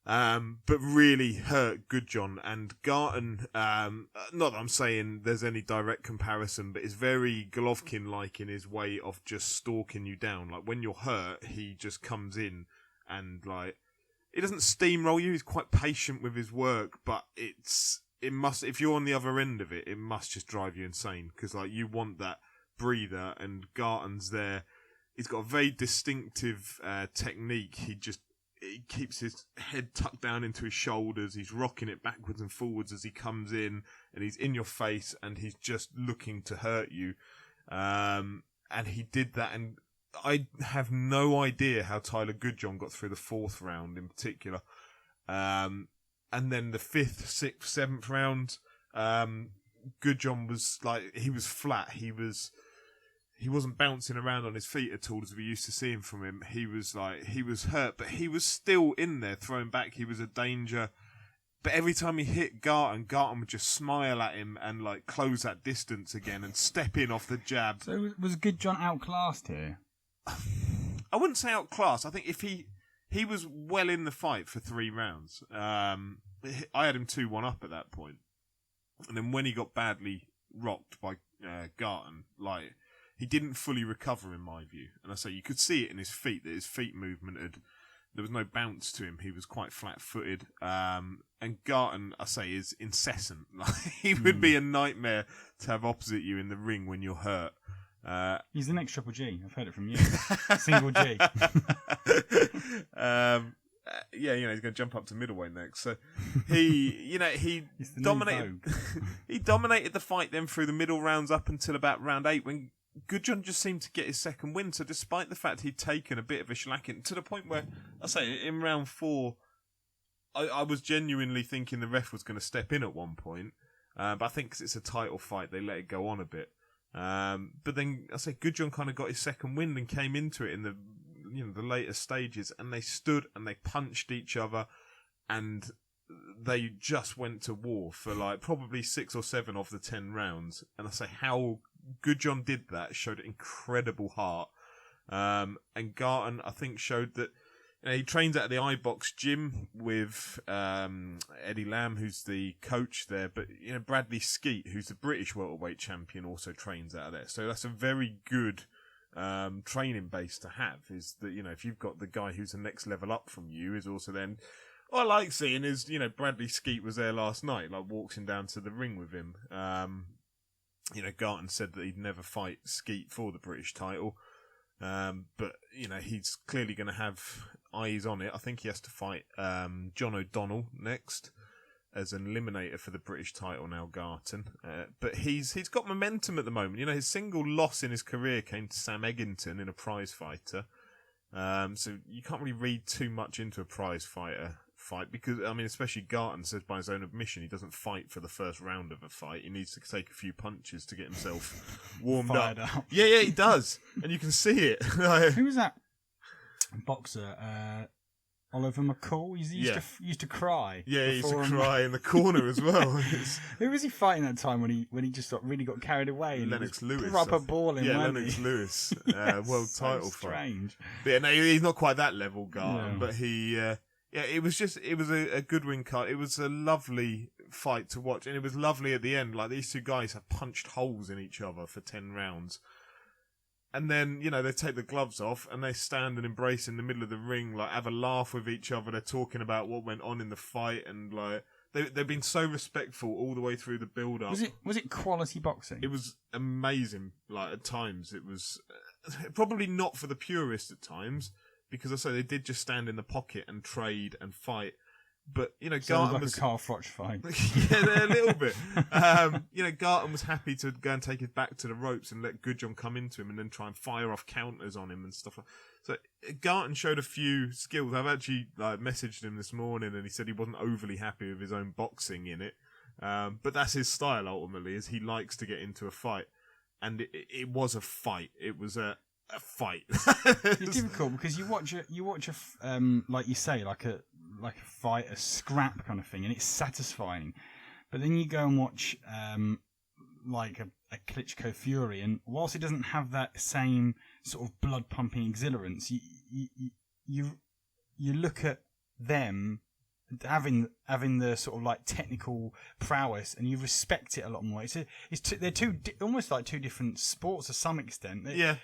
But really hurt Goodjohn, and Garton, not that I'm saying there's any direct comparison, but it's very Golovkin-like in his way of just stalking you down. Like, when you're hurt, he just comes in and, he doesn't steamroll you. He's quite patient with his work, but if you're on the other end of it, it must just drive you insane, because you want that breather, and Garton's there. He's got a very distinctive technique. he keeps his head tucked down into his shoulders. He's rocking it backwards and forwards as he comes in, and he's in your face, and he's just looking to hurt you. And he did that, and I have no idea how Tyler Goodjohn got through the 4th round in particular. And then the 5th, 6th, 7th round, Goodjohn was like, he was flat. He wasn't bouncing around on his feet at all as we used to see him from him. He was hurt, but he was still in there throwing back. He was a danger. But every time he hit Garton would just smile at him and like close that distance again and step in off the jab. So was Goodjohn outclassed here? I wouldn't say outclassed. I think if he was well in the fight for 3 rounds. I had him 2-1 up at that point. And then when he got badly rocked by Garton, like, he didn't fully recover in my view. And I say you could see it in his feet, that his feet movement there was no bounce to him. He was quite flat-footed. And Garton, I say, is incessant. Like, he would be a nightmare to have opposite you in the ring when you're hurt. He's the next Triple G. I've heard it from you. Single G. Yeah, he's going to jump up to middleweight next. So he dominated. He dominated the fight then through the middle rounds up until about round 8 when Goodjohn just seemed to get his second win. So despite the fact he'd taken a bit of a shellacking, to the point where I say in round 4, I was genuinely thinking the ref was going to step in at one point. But I think 'cause it's a title fight, they let it go on a bit. But then I say Goodjohn kind of got his second win and came into it in the later stages, and they stood and they punched each other, and they just went to war for like probably 6 or 7 of the 10 rounds. And I say how Goodjohn did that showed incredible heart. And Garton, I think, showed that he trains out of the iBox gym with Eddie Lamb, who's the coach there. But Bradley Skeet, who's the British welterweight champion, also trains out of there. So that's a very good training base to have. Is that if you've got the guy who's the next level up from you, is also then. What I like seeing is Bradley Skeet was there last night, like walks him down to the ring with him. Garton said that he'd never fight Skeet for the British title. But he's clearly going to have eyes on it. I think he has to fight John O'Donnell next as an eliminator for the British title now, Garton. But he's got momentum at the moment. His single loss in his career came to Sam Eggington in a prize fighter. So you can't really read too much into a prize fighter fight because, especially Garton says by his own admission he doesn't fight for the first round of a fight. He needs to take a few punches to get himself warmed up. Yeah, he does. And you can see it. Who was that boxer? Oliver McCall? He used to cry. Yeah, he used to cry in the corner as well. Who was he fighting that time when he just really got carried away? Lennox Lewis. Rubber balling. Yeah, Lennox Lewis. World title fight. Strange. But yeah, no, he's not quite that level, Garton. But he... it was a good win cut. It was a lovely fight to watch, and it was lovely at the end. Like, these two guys have punched holes in each other for 10 rounds. And then, they take the gloves off and they stand and embrace in the middle of the ring, like, have a laugh with each other. They're talking about what went on in the fight, and like, they've been so respectful all the way through the build-up. Was it quality boxing? It was amazing. Like, at times, it was probably not for the purist at times, because I say they did just stand in the pocket and trade and fight. But, Garton was... like a Carl Froch fight. Yeah, a little bit. Garton was happy to go and take it back to the ropes and let Goodjohn come into him and then try and fire off counters on him and stuff like that. So Garton showed a few skills. I've actually messaged him this morning and he said he wasn't overly happy with his own boxing in it. But that's his style ultimately, is he likes to get into a fight. And it was a fight. It was a fight. It's difficult because you watch a like you say, like a fight, a scrap kind of thing, and it's satisfying. But then you go and watch like a Klitschko Fury, and whilst it doesn't have that same sort of blood pumping exhilarance, you look at them having the sort of like technical prowess, and you respect it a lot more. They're almost like two different sports to some extent. Yeah,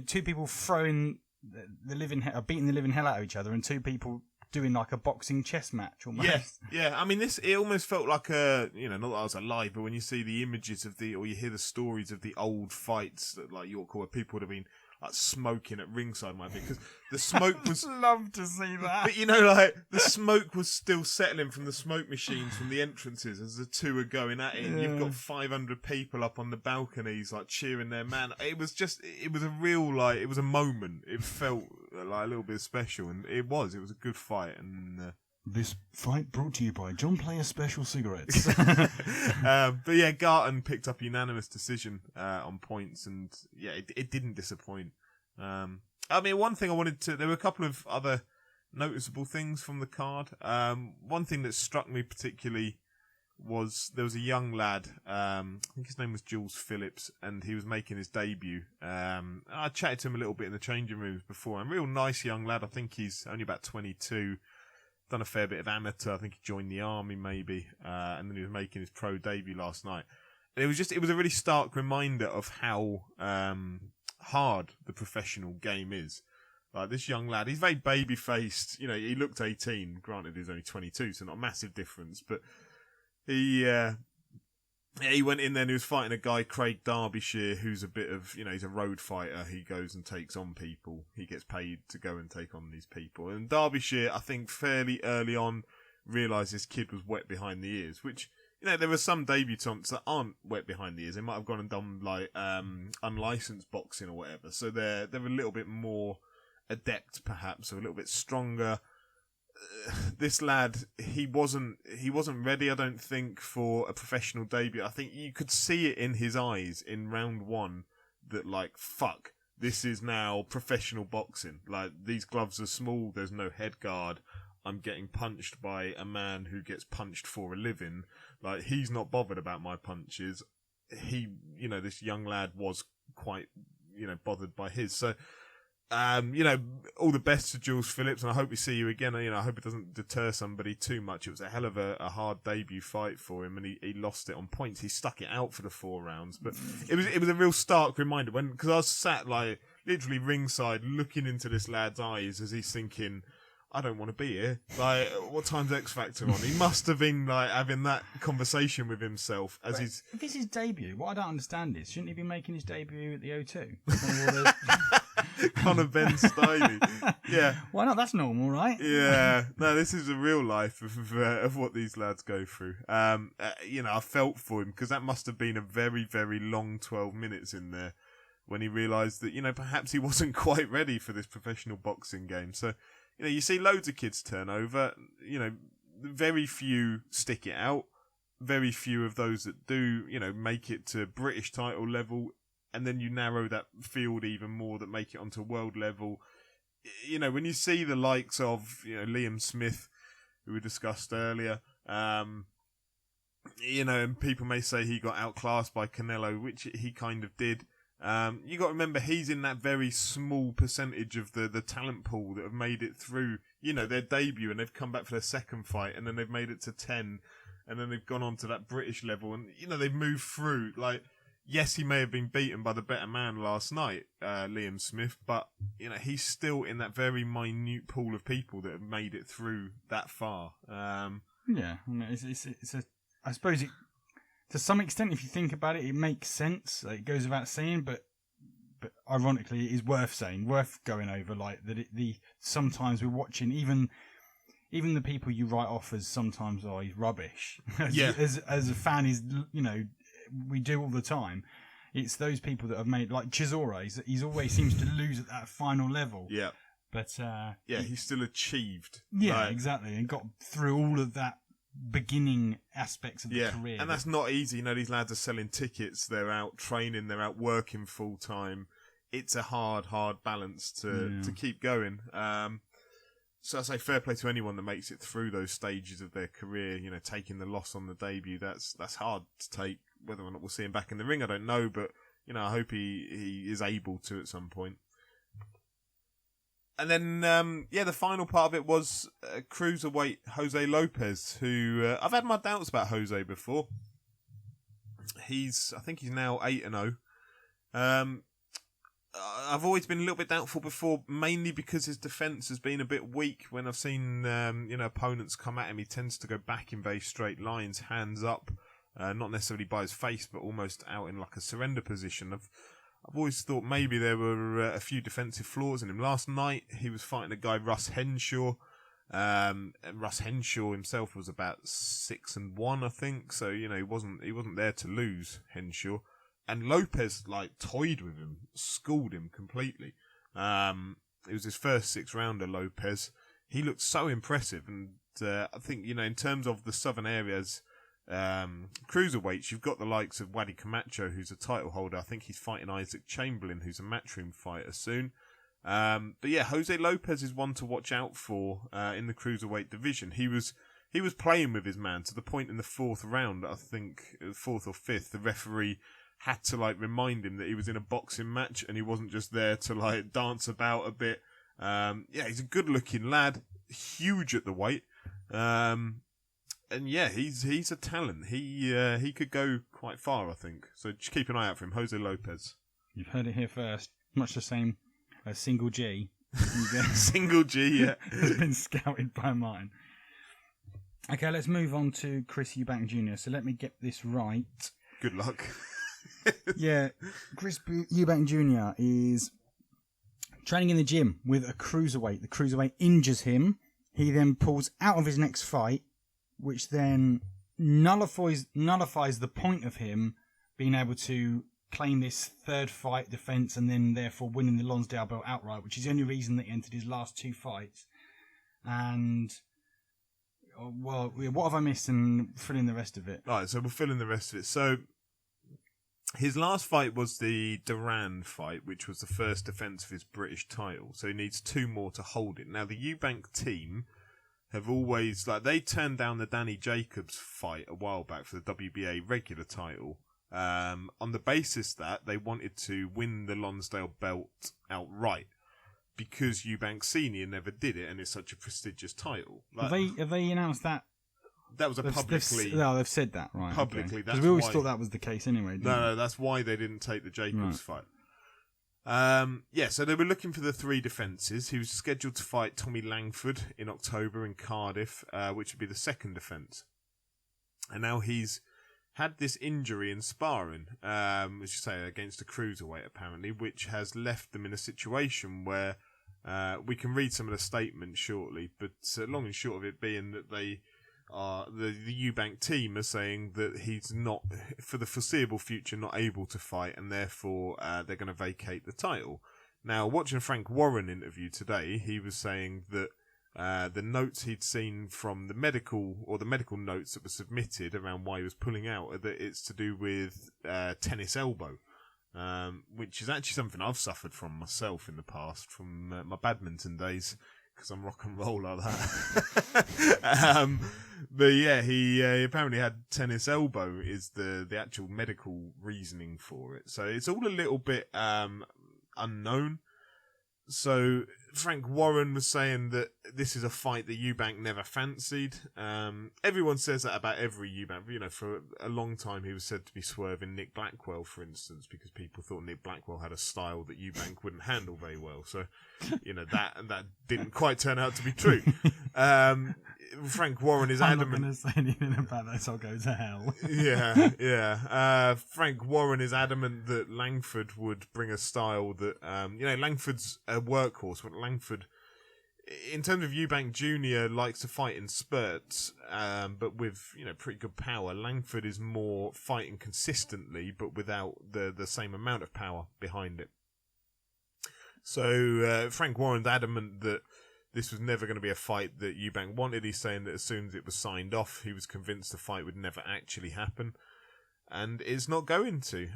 two people throwing beating the living hell out of each other, and two people doing like a boxing chess match almost. Yeah. It almost felt like not that I was alive, but when you see the images or you hear the stories of the old fights that like York, where people would have been like smoking at ringside might be, because the smoke was. Love to see that. But you know, like the smoke was still settling from the smoke machines from the entrances as the two are going at it. And you've got 500 people up on the balconies like cheering their man. It was a real like it was a moment. It felt like a little bit special, and it was a good fight. And this fight brought to you by John Player Special Cigarettes. but yeah, Garton picked up a unanimous decision on points, and yeah, it didn't disappoint. I mean, one thing there were a couple of other noticeable things from the card. One thing that struck me particularly was there was a young lad, I think his name was Jules Phillips, and he was making his debut. I chatted to him a little bit in the changing rooms before. A real nice young lad. I think he's only about 22. Done a fair bit of amateur. I think he joined the army maybe, and then he was making his pro debut last night. And it was a really stark reminder of how hard the professional game is. Like this young lad, he's very baby faced. You know, he looked 18. Granted, he's only 22, so not a massive difference. But he went in there and he was fighting a guy, Craig Derbyshire, who's a bit of, he's a road fighter. He goes and takes on people. He gets paid to go and take on these people. And Derbyshire, I think, fairly early on, realised this kid was wet behind the ears, which, there were some debutants that aren't wet behind the ears. They might have gone and done, like, unlicensed boxing or whatever. So they're a little bit more adept, perhaps, or a little bit stronger. This lad, he wasn't ready, I don't think, for a professional debut. I think you could see it in his eyes in round one that, like, fuck, this is now professional boxing. Like, these gloves are small, there's no head guard. I'm getting punched by a man who gets punched for a living. Like, he's not bothered about my punches. This young lad was quite, bothered by his. So, all the best to Jules Phillips, and I hope we see you again. I hope it doesn't deter somebody too much. It was a hell of a hard debut fight for him, and he lost it on points. He stuck it out for the 4 rounds, but it was a real stark reminder because I was sat like literally ringside looking into this lad's eyes as he's thinking, I don't want to be here. Like, what time's X Factor on? He must have been like having that conversation with himself as he's. If it's his debut, what I don't understand is, shouldn't he be making his debut at the O2? Conor Ben Stiley. Yeah. Why not? That's normal, right? Yeah. No, this is the real life of what these lads go through. I felt for him because that must have been a very, very long 12 minutes in there when he realised that, perhaps he wasn't quite ready for this professional boxing game. So, you see loads of kids turn over. Very few stick it out. Very few of those that do, make it to British title level. And then you narrow that field even more that make it onto world level. When you see the likes of, Liam Smith, who we discussed earlier, and people may say he got outclassed by Canelo, which he kind of did. You got to remember he's in that very small percentage of the talent pool that have made it through, their debut, and they've come back for their second fight, and then they've made it to 10, and then they've gone on to that British level, and they've moved through. Like, yes, he may have been beaten by the better man last night, Liam Smith, but he's still in that very minute pool of people that have made it through that far. Yeah, I suppose it. To some extent, if you think about it, it makes sense. It goes without saying, but ironically, it is worth saying, worth going over. Like that, sometimes we're watching even the people you write off as sometimes he's rubbish. As a fan, we do all the time. It's those people that have made, like Chisora. He's always seems to lose at that final level. Yeah, but he's still achieved. Yeah, exactly, and got through all of that beginning aspects of the career. And that's not easy. These lads are selling tickets, they're out training, they're out working full time. It's a hard balance to keep going. So I say fair play to anyone that makes it through those stages of their career, taking the loss on the debut. That's hard to take. Whether or not we'll see him back in the ring, I don't know, but I hope he is able to at some point. And then, the final part of it was cruiserweight Jose Lopez, who I've had my doubts about Jose before. I think he's now 8-0. I've always been a little bit doubtful before, mainly because his defence has been a bit weak. When I've seen opponents come at him, he tends to go back in very straight lines, hands up, not necessarily by his face, but almost out in like a surrender position. I've always thought maybe there were a few defensive flaws in him. Last night he was fighting a guy, Russ Henshaw. And Russ Henshaw himself was about 6-1, I think. So he wasn't there to lose, Henshaw. And Lopez toyed with him, schooled him completely. It was his first 6-rounder, Lopez. He looked so impressive, and I think in terms of the southern areas. Cruiserweights, you've got the likes of Wadi Camacho, who's a title holder. I think he's fighting Isaac Chamberlain, who's a matchroom fighter soon. But yeah, Jose Lopez is one to watch out for in the cruiserweight division. He was playing with his man to the point in the 4th round, I think 4th or 5th, the referee had to remind him that he was in a boxing match and he wasn't just there to dance about a bit. Yeah, he's a good looking lad, huge at the weight. And yeah, he's a talent. He could go quite far, I think. So just keep an eye out for him, Jose Lopez. You've heard it here first. Much the same as Single G. Single G, yeah. Has been scouted by mine. Okay, let's move on to Chris Eubank Jr. So let me get this right. Good luck. Yeah, Chris Eubank Jr. is training in the gym with a cruiserweight. The cruiserweight injures him. He then pulls out of his next fight, which then nullifies the point of him being able to claim this 3rd fight defence and then therefore winning the Lonsdale belt outright, which is the only reason that he entered his last 2 fights. And, well, what have I missed and fill in the rest of it? Right, so we'll fill in the rest of it. So his last fight was the Duran fight, which was the first defence of his British title. So he needs 2 more to hold it. Now, the Eubank team have always, they turned down the Danny Jacobs fight a while back for the WBA regular title on the basis that they wanted to win the Lonsdale belt outright because Eubank Senior never did it and it's such a prestigious title. Have they announced that? That was publicly... They've said that, right. Publicly, because we always thought that was the case anyway. No, that's why they didn't take the Jacobs fight. Yeah, so they were looking for the 3 defences. He was scheduled to fight Tommy Langford in October in Cardiff, which would be the 2nd defence. And now he's had this injury in sparring, as you say, against a cruiserweight apparently, which has left them in a situation where we can read some of the statements shortly, but long and short of it being that they are the Eubank team are saying that he's not, for the foreseeable future, not able to fight, and therefore they're going to vacate the title. Now, watching a Frank Warren interview today, he was saying that the notes he'd seen from the medical notes that were submitted around why he was pulling out are that it's to do with tennis elbow, which is actually something I've suffered from myself in the past from my badminton days. Because I'm rock and roll like that. But yeah, he apparently had tennis elbow is the actual medical reasoning for it. So it's all a little bit unknown. So Frank Warren was saying that this is a fight that Eubank never fancied. Everyone says that about every Eubank. For a long time he was said to be swerving Nick Blackwell, for instance, because people thought Nick Blackwell had a style that Eubank wouldn't handle very well. So, that didn't quite turn out to be true. Frank Warren is adamant. I'm not going to say anything about this. I'll go to hell. Yeah. Frank Warren is adamant that Langford would bring a style that, Langford's a workhorse, but Langford, in terms of Eubank Jr., likes to fight in spurts, but with, pretty good power. Langford is more fighting consistently, but without the same amount of power behind it. So, Frank Warren's adamant that this was never going to be a fight that Eubank wanted. He's saying that as soon as it was signed off, he was convinced the fight would never actually happen. And it's not going to.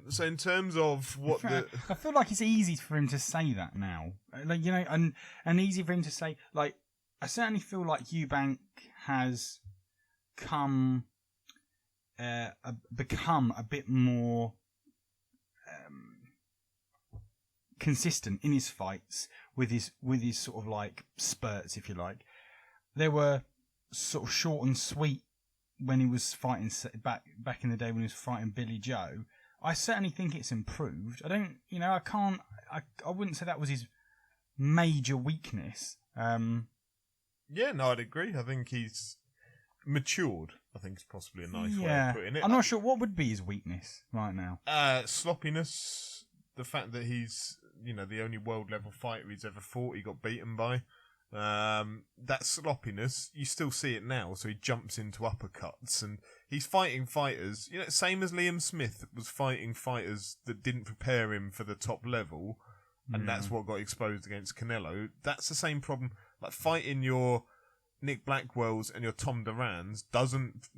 So in terms of what I feel like it's easy for him to say that now. And easy for him to say, I certainly feel like Eubank has become a bit more consistent in his fights with his sort of spurts, if you like. They were sort of short and sweet when he was fighting back in the day when he was fighting Billy Joe. I certainly think it's improved. I wouldn't say that was his major weakness. Yeah, no, I'd agree. I think he's matured. I think it's possibly a nice way of putting it. I'm not sure what would be his weakness right now. Sloppiness. the fact that he's, the only world level fighter he's ever fought, he got beaten by. That sloppiness, you still see it now, so he jumps into uppercuts and he's fighting fighters, same as Liam Smith was fighting fighters that didn't prepare him for the top level, and that's what got exposed against Canelo. That's the same problem, like fighting your Nick Blackwell's and your Tom Duran's doesn't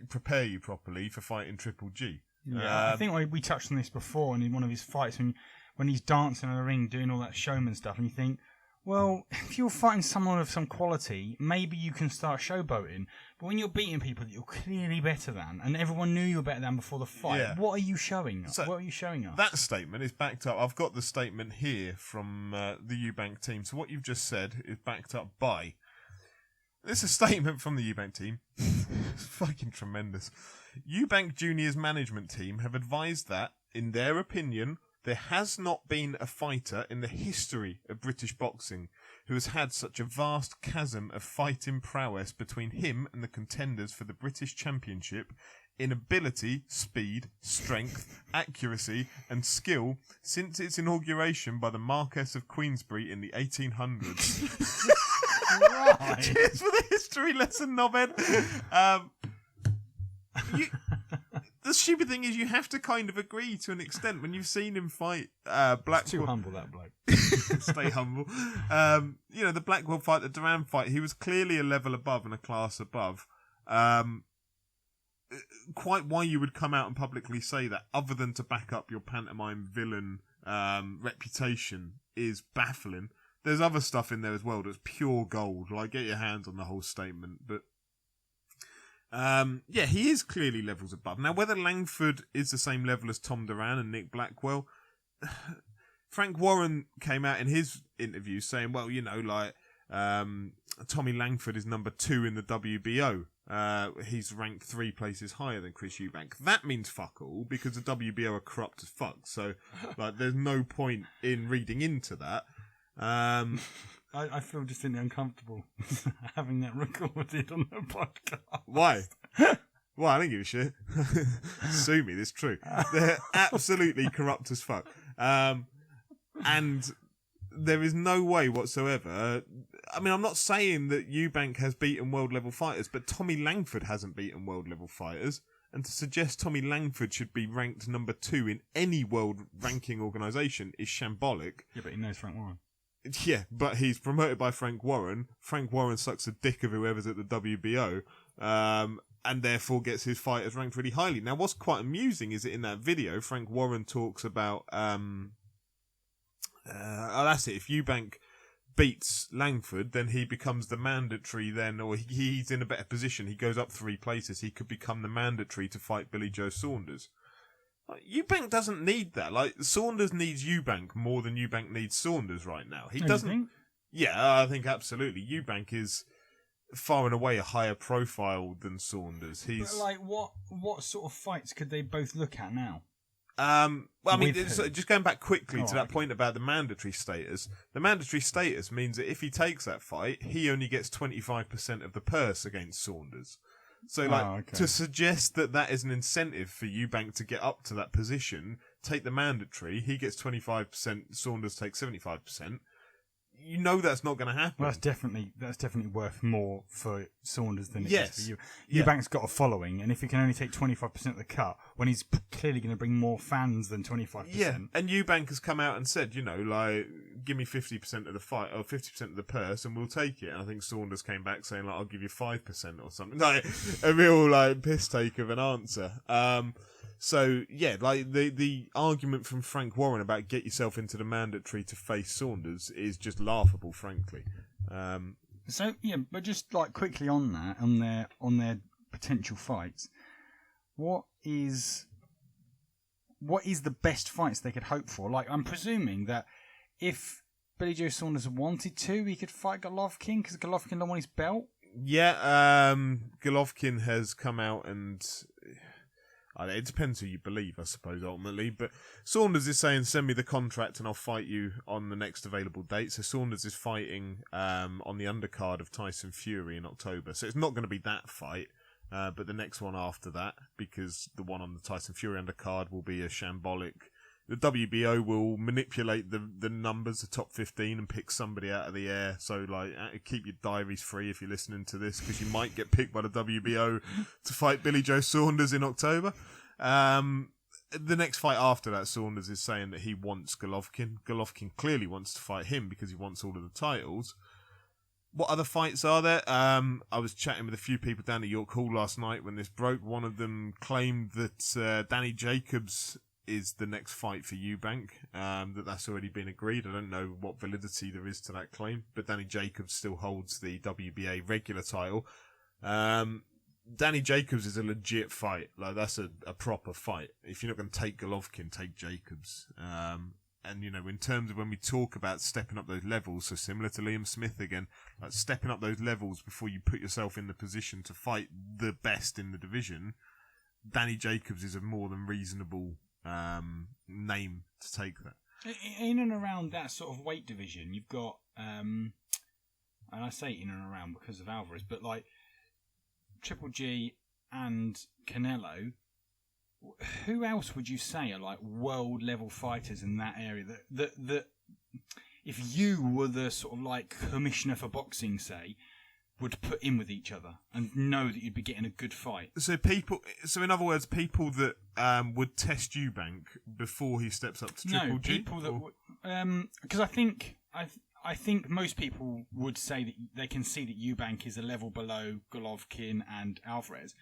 prepare you properly for fighting Triple G. Yeah, I think we touched on this before in one of his fights when he's dancing in the ring doing all that showman stuff, and you think, well, if you're fighting someone of some quality, maybe you can start showboating. But when you're beating people that you're clearly better than, and everyone knew you were better than before the fight, what are you showing us? So what are you showing us? That statement is backed up. I've got the statement here from the Eubank team. So what you've just said is backed up by... This is a statement from the Eubank team. It's fucking tremendous. Eubank Jr.'s management team have advised that, in their opinion, there has not been a fighter in the history of British boxing who has had such a vast chasm of fighting prowess between him and the contenders for the British Championship in ability, speed, strength, accuracy and skill since its inauguration by the Marquess of Queensberry in the 1800s. Right. Cheers for the history lesson, knobhead. The stupid thing is you have to kind of agree to an extent when you've seen him fight Blackwell. It's too humble, that bloke. Stay humble. The Blackwell fight, the Duran fight, he was clearly a level above and a class above. Quite why you would come out and publicly say that, other than to back up your pantomime villain reputation, is baffling. There's other stuff in there as well that's pure gold. Get your hands on the whole statement. But he is clearly levels above. Now, whether Langford is the same level as Tom Duran and Nick Blackwell, Frank Warren came out in his interview saying, well, Tommy Langford is number 2 in the WBO. He's ranked 3 places higher than Chris Eubank. That means fuck all, because the WBO are corrupt as fuck. So, there's no point in reading into that. I feel just uncomfortable having that recorded on the podcast. Why? Well, I don't give a shit. Sue me, this is true. They're absolutely corrupt as fuck. And there is no way whatsoever. I mean, I'm not saying that Eubank has beaten world level fighters, but Tommy Langford hasn't beaten world level fighters. And to suggest Tommy Langford should be ranked number 2 in any world ranking organisation is shambolic. Yeah, but he knows Frank Warren. Yeah, but he's promoted by Frank Warren. Frank Warren sucks the dick of whoever's at the WBO, and therefore gets his fighters ranked really highly. Now, what's quite amusing is that in that video, Frank Warren talks about, that's it, if Eubank beats Langford, then he becomes the mandatory then, or he's in a better position. He goes up 3 places. He could become the mandatory to fight Billy Joe Saunders. Eubank doesn't need that. Saunders needs Eubank more than Eubank needs Saunders right now. He doesn't. Think? Yeah, I think absolutely. Eubank is far and away a higher profile than Saunders. He's But what sort of fights could they both look at now? well, I mean, With who? just going back quickly to that okay. point about the mandatory status. The mandatory status means that if he takes that fight, he only gets 25% of the purse against Saunders. So, to suggest that is an incentive for Eubank to get up to that position, take the mandatory, he gets 25%, Saunders takes 75%. You know that's not going to happen. Well, that's definitely worth more for Saunders than it is for you. Yeah. Eubank's got a following, and if he can only take 25% of the cut, when he's clearly going to bring more fans than 25%. Yeah, and Eubank has come out and said, give me 50% of the fight, or 50% of the purse, and we'll take it. And I think Saunders came back saying, I'll give you 5% or something. A real, piss take of an answer. So, yeah, the argument from Frank Warren about get yourself into the mandatory to face Saunders is just laughable, frankly. So, yeah, but just quickly on that, on their potential fights, what is the best fights they could hope for? I'm presuming that if Billy Joe Saunders wanted to, he could fight Golovkin, because Golovkin don't want his belt. Yeah, Golovkin has come out and... it depends who you believe, I suppose, ultimately. But Saunders is saying, send me the contract and I'll fight you on the next available date. So Saunders is fighting on the undercard of Tyson Fury in October. So it's not going to be that fight, but the next one after that, because the one on the Tyson Fury undercard will be a shambolic the WBO will manipulate the numbers, the top 15, and pick somebody out of the air. So, like, keep your diaries free if you're listening to this, because you might get picked by the WBO to fight Billy Joe Saunders in October. The next fight after that, Saunders is saying that he wants Golovkin. Golovkin clearly wants to fight him because he wants all of the titles. What other fights are there? I was chatting with a few people down at York Hall last night when this broke. One of them claimed that Danny Jacobs is the next fight for Eubank, that's already been agreed. I don't know what validity there is to that claim, but Danny Jacobs still holds the WBA regular title. Danny Jacobs is a legit fight. Like, that's a proper fight. If you're not going to take Golovkin, take Jacobs. And, you know, in terms of when we talk about stepping up those levels, so similar to Liam Smith again, like stepping up those levels before you put yourself in the position to fight the best in the division, Danny Jacobs is a more than reasonable name to take that. In and around that sort of weight division, you've got, and I say in and around because of Alvarez, but like Triple G and Canelo, who else would you say are like world level fighters in that area that if you were the sort of like commissioner for boxing, say, would put in with each other and know that you'd be getting a good fight? So in other words, people that would test Eubank before he steps up to Triple G? No, people that would... Because I think most people would say that they can see that Eubank is a level below Golovkin and Alvarez.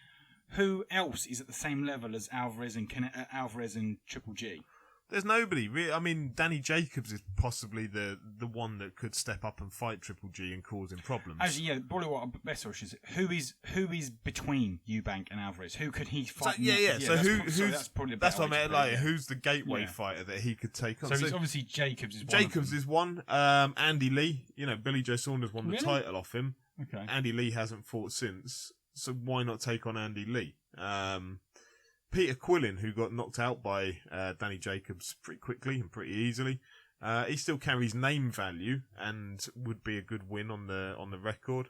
Who else is at the same level as Alvarez and Triple G? There's nobody really. I mean, Danny Jacobs is possibly the one that could step up and fight Triple G and cause him problems. Actually, yeah, probably what I'm best is who is between Eubank and Alvarez? Who could he fight? So that's probably that's what I meant. Like, who's the gateway fighter that he could take on? So it's obviously Jacobs is one. Jacobs is one. Andy Lee. You know, Billy Joe Saunders won the title off him. Okay. Andy Lee hasn't fought since, so why not take on Andy Lee? Peter Quillin, who got knocked out by Danny Jacobs pretty quickly and pretty easily, he still carries name value and would be a good win on the record.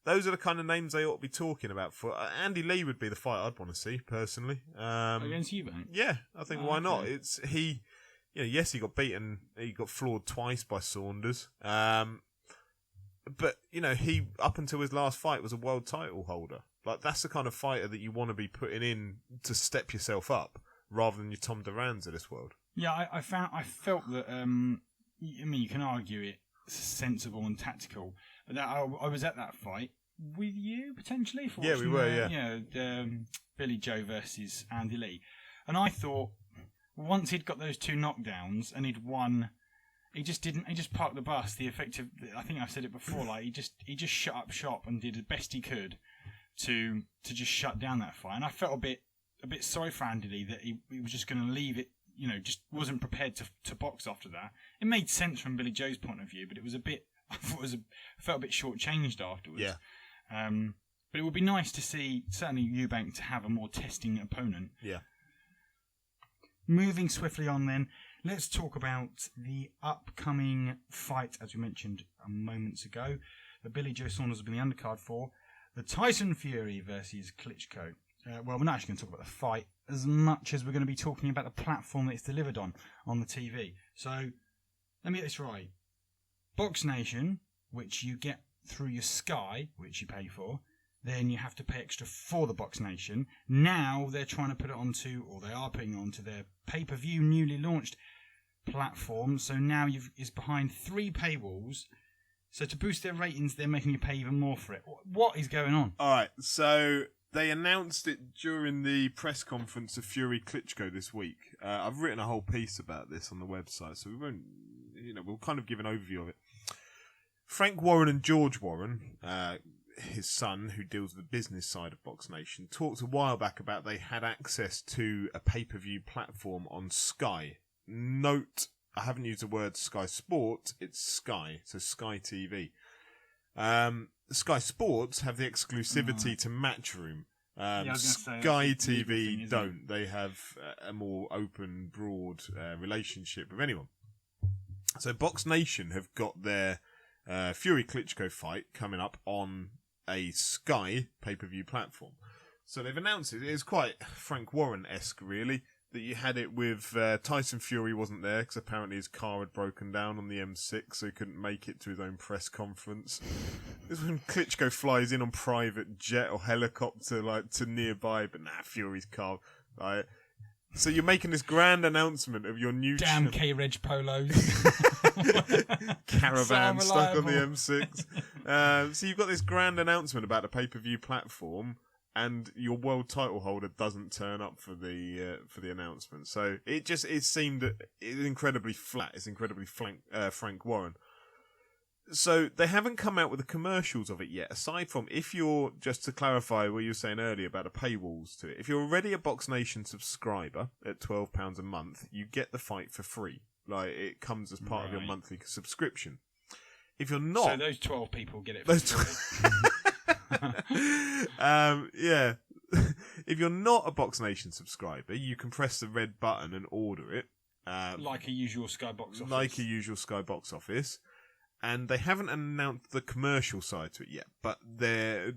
Those are the kind of names they ought to be talking about. For Andy Lee would be the fight I'd want to see personally. Against Eubank? Yeah, I think why not? It's he. You know, yes, he got beaten. He got floored twice by Saunders. But you know, he up until his last fight was a world title holder. Like, that's the kind of fighter that you want to be putting in to step yourself up, rather than your Tom Durans of this world. Yeah, I felt that. I mean, you can argue it's sensible and tactical. But I was at that fight with you potentially. For we were. Billy Joe versus Andy Lee, and I thought once he'd got those two knockdowns and he'd won. He just parked the bus. The effective. I think I've said it before. Like he just shut up shop and did the best he could to just shut down that fight. And I felt a bit sorry for Andy Lee that he was just going to leave it. You know, just wasn't prepared to box after that. It made sense from Billy Joe's point of view, but it was a bit. I felt a bit shortchanged afterwards. Yeah. But it would be nice to see certainly Eubank to have a more testing opponent. Yeah. Moving swiftly on then. Let's talk about the upcoming fight, as we mentioned moments ago, that Billy Joe Saunders will be in the undercard for, the Tyson Fury versus Klitschko. Well, we're not actually going to talk about the fight as much as we're going to be talking about the platform that it's delivered on the TV. So, let me get this right. BoxNation, which you get through your Sky, which you pay for, then you have to pay extra for the BoxNation. Now they're trying to put it onto, or they are putting it onto their pay-per-view newly launched platform. So now it's behind 3 paywalls. So to boost their ratings, they're making you pay even more for it. What is going on? All right, so they announced it during the press conference of Fury Klitschko this week. I've written a whole piece about this on the website, so we won't, we'll kind of give an overview of it. Frank Warren and George Warren, his son, who deals with the business side of BoxNation, talked a while back about they had access to a pay-per-view platform on Sky. Note, I haven't used the word Sky Sport, it's Sky, so Sky TV. Sky Sports have the exclusivity to Matchroom. Sky TV don't. They have a more open, broad relationship with anyone. So BoxNation have got their Fury Klitschko fight coming up on a Sky pay-per-view platform. So they've announced it. It's quite Frank Warren-esque, really. that you had it with Tyson Fury wasn't there because apparently his car had broken down on the M6, so he couldn't make it to his own press conference. This is when Klitschko flies in on private jet or helicopter to nearby, but Fury's car. So you're making this grand announcement of your new damn K-Reg polos. Caravan So stuck on the reliable. M6. So you've got this grand announcement about the pay-per-view platform, and your world title holder doesn't turn up for the announcement. So it seemed incredibly flat. It's incredibly Frank Warren. So they haven't come out with the commercials of it yet, aside from if you're, just to clarify what you were saying earlier about the paywalls to it, if you're already a Box Nation subscriber at £12 a month, you get the fight for free. It comes as part of your monthly subscription. If you're not... So those 12 people get it for free. Yeah. If you're not a Box Nation subscriber, you can press the red button and order it. Like a usual Skybox office. Like a usual Skybox office. And they haven't announced the commercial side to it yet, but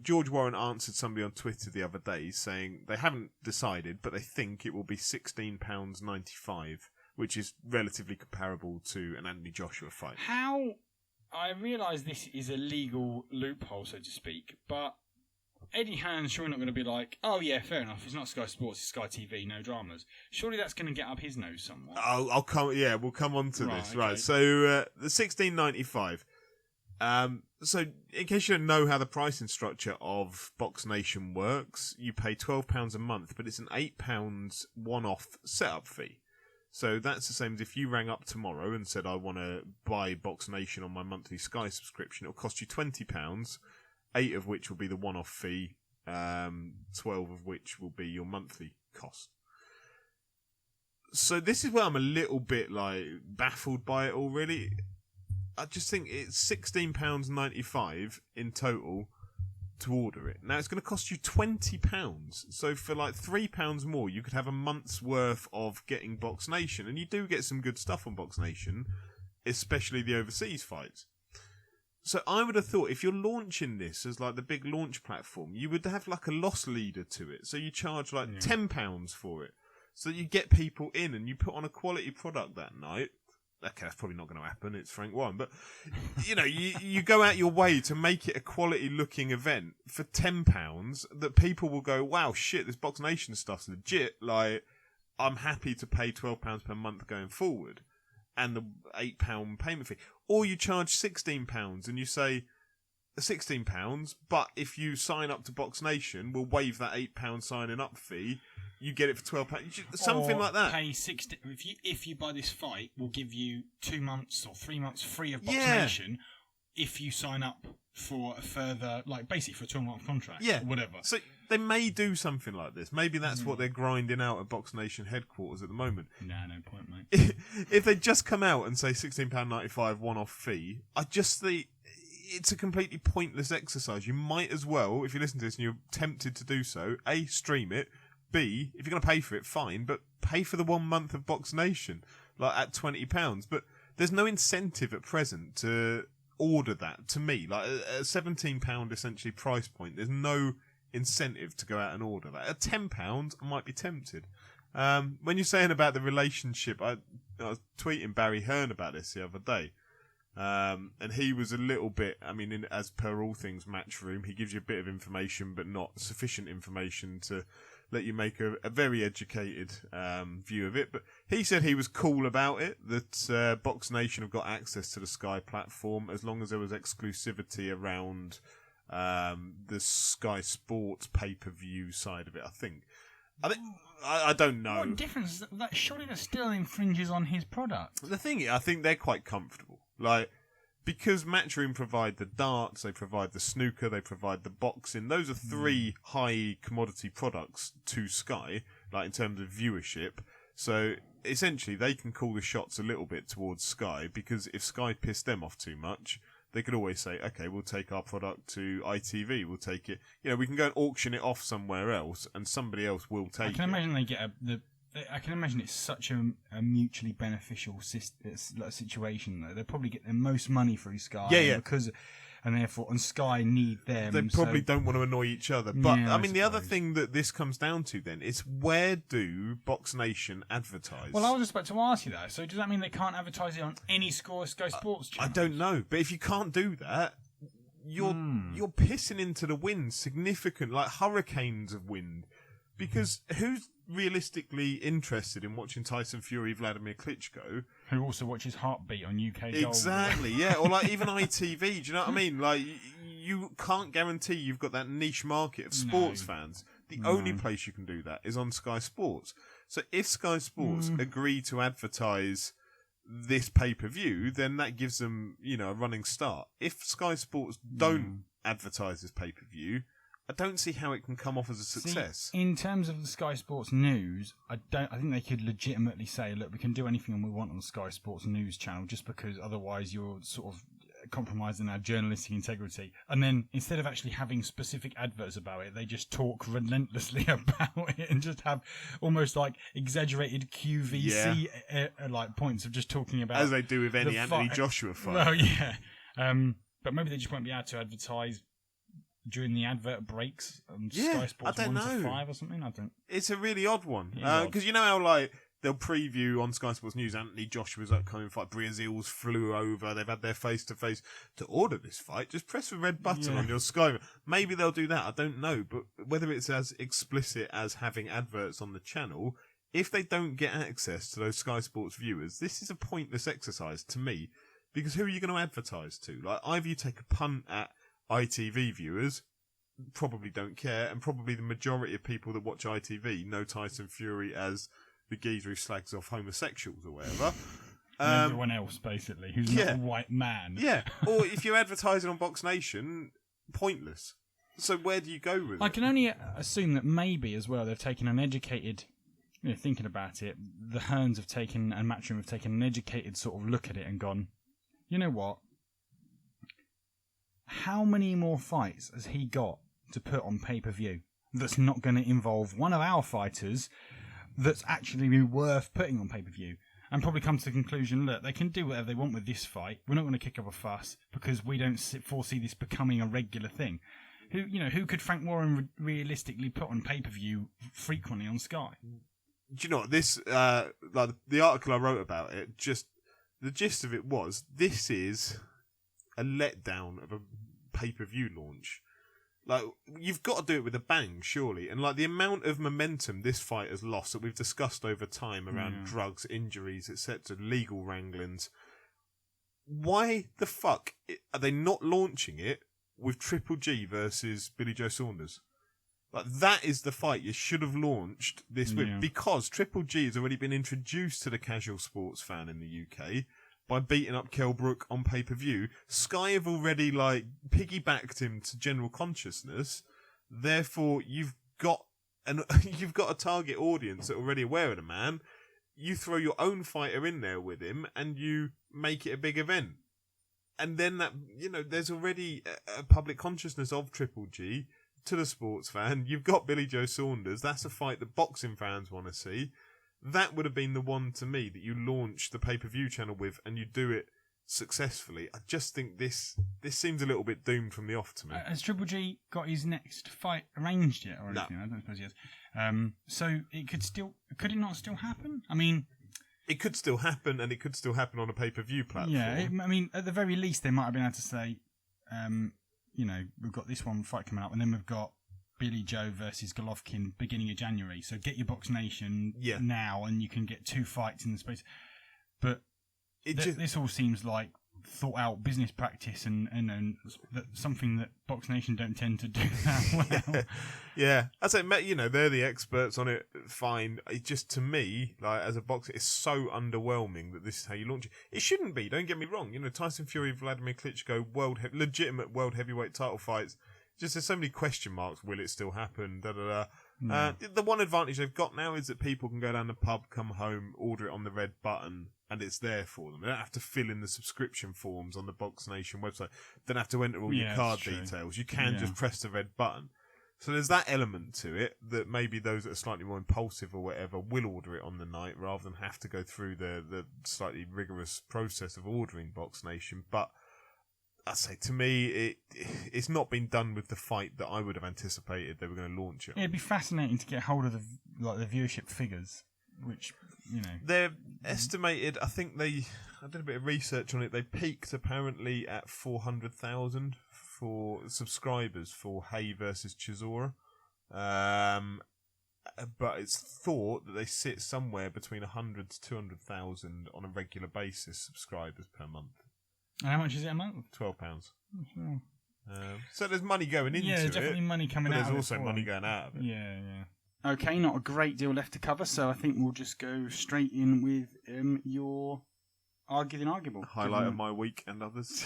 George Warren answered somebody on Twitter the other day saying they haven't decided, but they think it will be £16.95, which is relatively comparable to an Anthony Joshua fight. How... I realise this is a legal loophole, so to speak, but Eddie Hearn's surely not going to be like, oh yeah, fair enough, it's not Sky Sports, it's Sky TV, no dramas. Surely that's going to get up his nose somewhat. I'll come. Yeah, we'll come on to this. Okay. Right. So the £16.95. So in case you don't know how the pricing structure of Box Nation works, you pay £12 a month, but it's an £8 one-off setup fee. So that's the same as if you rang up tomorrow and said, I want to buy Box Nation on my monthly Sky subscription. It'll cost you £20, 8 of which will be the one-off fee, 12 of which will be your monthly cost. So this is where I'm a little bit baffled by it all, really. I just think it's £16.95 in total to order it. Now it's going to cost you £20. So for £3 more, you could have a month's worth of getting Box Nation, and you do get some good stuff on Box Nation, especially the overseas fights. So I would have thought if you're launching this as the big launch platform, you would have a loss leader to it. So you charge £10 for it, so that you get people in and you put on a quality product that night. Okay, that's probably not going to happen. It's Frank Warren, but you go out your way to make it a quality looking event for £10 that people will go, wow, shit, this Box Nation stuff's legit. I'm happy to pay £12 per month going forward, and the £8 payment fee. Or you charge £16 and you say £16, but if you sign up to Box Nation, we'll waive that £8 signing up fee. You get it for £12, something like that. Pay 60. If you buy this fight, we'll give you 2 months or 3 months free of Box Nation if you sign up for a further, basically for a 12-month contract, or whatever. So they may do something like this. Maybe that's what they're grinding out at Box Nation headquarters at the moment. Nah, no point, mate. If they just come out and say £16.95 one-off fee, I just think it's a completely pointless exercise. You might as well, if you listen to this and you're tempted to do so, A, stream it. B, if you're going to pay for it, fine, but pay for the 1 month of Box Nation, at £20. But there's no incentive at present to order that, to me. A £17 essentially price point, there's no incentive to go out and order that. At £10, I might be tempted. When you're saying about the relationship, I was tweeting Barry Hearn about this the other day. And he was a little bit, as per all things Matchroom, he gives you a bit of information, but not sufficient information to let you make a very educated view of it. But he said he was cool about it, that Box Nation have got access to the Sky platform as long as there was exclusivity around the Sky Sports pay-per-view side of it, I think. I don't know. What difference? Surely that still infringes on his product. The thing is, I think they're quite comfortable. Because Matchroom provide the darts, they provide the snooker, they provide the boxing. Those are 3 high commodity products to Sky, in terms of viewership. So essentially, they can call the shots a little bit towards Sky, because if Sky pissed them off too much, they could always say, okay, we'll take our product to ITV, we'll take it. We can go and auction it off somewhere else, and somebody else will take it. I can imagine they get I can imagine it's such a mutually beneficial situation, though. They probably get their most money through Sky. Yeah. And therefore, Sky need them. They probably don't want to annoy each other. But, Yeah, I mean, the other suppose. thing that this comes down to then is where do BoxNation advertise? Well, I was just about to ask you that. So does that mean they can't advertise it on any Sky Sports channel? I don't know. But if you can't do that, you're pissing into the wind significant, like hurricanes of wind. Because who's realistically interested in watching Tyson Fury, Vladimir Klitschko? Who also watches Heartbeat on UK Gold. Exactly, yeah. Or like even ITV, do you know what I mean? Like, you can't guarantee you've got that niche market of sports fans. The only place you can do that is on Sky Sports. So if Sky Sports agree to advertise this pay-per-view, then that gives them, a running start. If Sky Sports don't advertise this pay-per-view, I don't see how it can come off as a success. See, in terms of the Sky Sports News, I think they could legitimately say, look, we can do anything we want on the Sky Sports News channel, just because otherwise you're sort of compromising our journalistic integrity. And then instead of actually having specific adverts about it, they just talk relentlessly about it and just have almost like exaggerated QVC like points of just talking about, as they do with any Anthony Joshua fight. Well, yeah. But maybe they just won't be able to advertise during the advert breaks on Sky Sports I don't 1 to know. 5 or something. I don't. It's a really odd one. Odd. Because you know how, like, they'll preview on Sky Sports News Anthony Joshua's upcoming fight. Brazil's flew over. They've had their face-to-face. To order this fight, just press the red button on your Sky. Maybe they'll do that. I don't know. But whether it's as explicit as having adverts on the channel, if they don't get access to those Sky Sports viewers, this is a pointless exercise to me. Because who are you going to advertise to? Like, either you take a punt at ITV viewers, probably don't care, and probably the majority of people that watch ITV know Tyson Fury as the geezer who slags off homosexuals or whatever. And everyone else, basically, who's not a white man. Yeah, or if you're advertising on BoxNation, pointless. So where do you go with it? I can only assume that maybe as well they've taken an educated, thinking about it, the Hearns have taken, and Matchroom have taken an educated sort of look at it and gone, you know what? How many more fights has he got to put on pay-per-view that's not going to involve one of our fighters that's actually worth putting on pay-per-view? And probably come to the conclusion, look, they can do whatever they want with this fight. We're not going to kick up a fuss because we don't foresee this becoming a regular thing. Who could Frank Warren realistically put on pay-per-view frequently on Sky? Do you know what, this, like the article I wrote about it, just the gist of it was, this is a letdown of a pay-per-view launch. Like, you've got to do it with a bang, surely. And, like, the amount of momentum this fight has lost that we've discussed over time around drugs, injuries, etc., legal wranglings. Why the fuck are they not launching it with Triple G versus Billy Joe Saunders? Like, that is the fight you should have launched this with. Because Triple G has already been introduced to the casual sports fan in the UK by beating up Kell Brook on pay-per-view. Sky have already, like, piggybacked him to general consciousness. Therefore, you've got a target audience that are already aware of the man. You throw your own fighter in there with him, and you make it a big event. And then that, there's already a public consciousness of Triple G to the sports fan. You've got Billy Joe Saunders. That's a fight that boxing fans want to see. That would have been the one to me that you launch the pay-per-view channel with, and you do it successfully. I just think this seems a little bit doomed from the off to me. Has Triple G got his next fight arranged yet or anything? No. I don't suppose he has. So could it not still happen? I mean, it could still happen, and it could still happen on a pay-per-view platform. Yeah, at the very least, they might have been able to say, we've got this one fight coming up, and then we've got Billy Joe versus Golovkin beginning of January. So get your BoxNation now, and you can get 2 fights in the space. But this all seems like thought out business practice and something that BoxNation don't tend to do that well. Yeah. I say, they're the experts on it. Fine. It just, to me, like, as a boxer, it's so underwhelming that this is how you launch it. It shouldn't be. Don't get me wrong. Tyson Fury, Vladimir Klitschko, legitimate world heavyweight title fights. Just there's so many question marks. Will it still happen? The one advantage they've got now is that people can go down the pub, come home, order it on the red button, and it's there for them. They don't have to fill in the subscription forms on the BoxNation website. They don't have to enter all your card details. You can just press the red button. So there's that element to it that maybe those that are slightly more impulsive or whatever will order it on the night rather than have to go through the slightly rigorous process of ordering BoxNation. But I'd say to me, it's not been done with the fight that I would have anticipated they were going to launch it. It'd be fascinating to get hold of the viewership figures, which they're estimated. I think I did a bit of research on it. They peaked apparently at 400,000 for subscribers for Hay versus Chisora. But it's thought that they sit somewhere between 100 to 200,000 on a regular basis subscribers per month. And how much is it a month? £12. Sure. So there's money going into it. Yeah, there's definitely money coming but out of it. There's also money going out of it. Yeah. Okay, not a great deal left to cover, so I think we'll just go straight in with your Argue the Inarguable. Highlight of my week and others.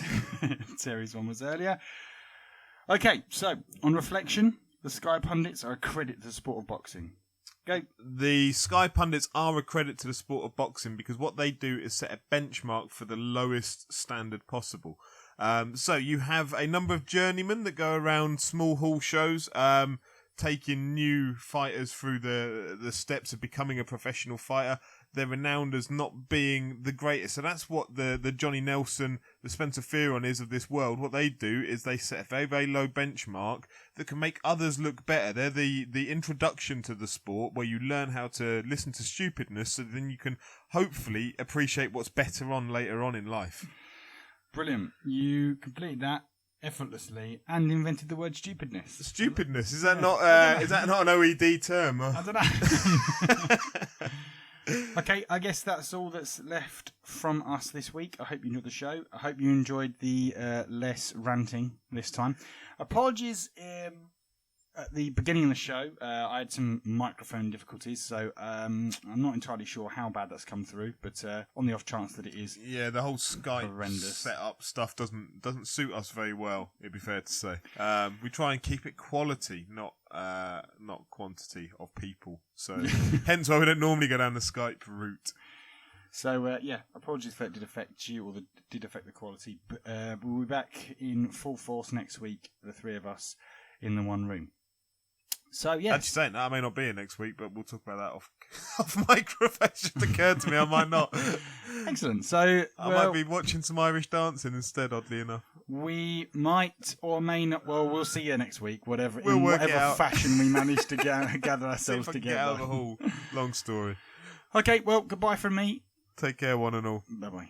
Terry's one was earlier. Okay, so on reflection, the Sky pundits are a credit to the sport of boxing. Go. The Sky pundits are a credit to the sport of boxing because what they do is set a benchmark for the lowest standard possible. So you have a number of journeymen that go around small hall shows, taking new fighters through the steps of becoming a professional fighter. They're renowned as not being the greatest. So that's what the Johnny Nelson, the Spencer Fearon is of this world. What they do is they set a very, very low benchmark that can make others look better. They're the introduction to the sport where you learn how to listen to stupidness so then you can hopefully appreciate what's better on later on in life. Brilliant. You completed that effortlessly and invented the word stupidness. Stupidness, is that not an OED term? I don't know. Okay, I guess that's all that's left from us this week. I hope you enjoyed the show. I hope you enjoyed the less ranting this time. Apologies at the beginning of the show. I had some microphone difficulties, so I'm not entirely sure how bad that's come through, but on the off chance that it is, yeah, the whole Skype horrendous setup stuff doesn't suit us very well. It'd be fair to say. We try and keep it quality, not quantity of people. So hence why we don't normally go down the Skype route. So apologies if that did affect you or did affect the quality. But we'll be back in full force next week, the three of us in the one room. So yeah, actually saying that, I may not be here next week, but we'll talk about that off microphone. It just occurred to me I might not. Excellent. So I might be watching some Irish dancing instead. Oddly enough, we might or may not. Well, we'll see you next week. We'll work whatever out. Fashion we manage to gather ourselves together. Get out of the hall. Long story. Okay. Well, goodbye from me. Take care, one and all. Bye bye.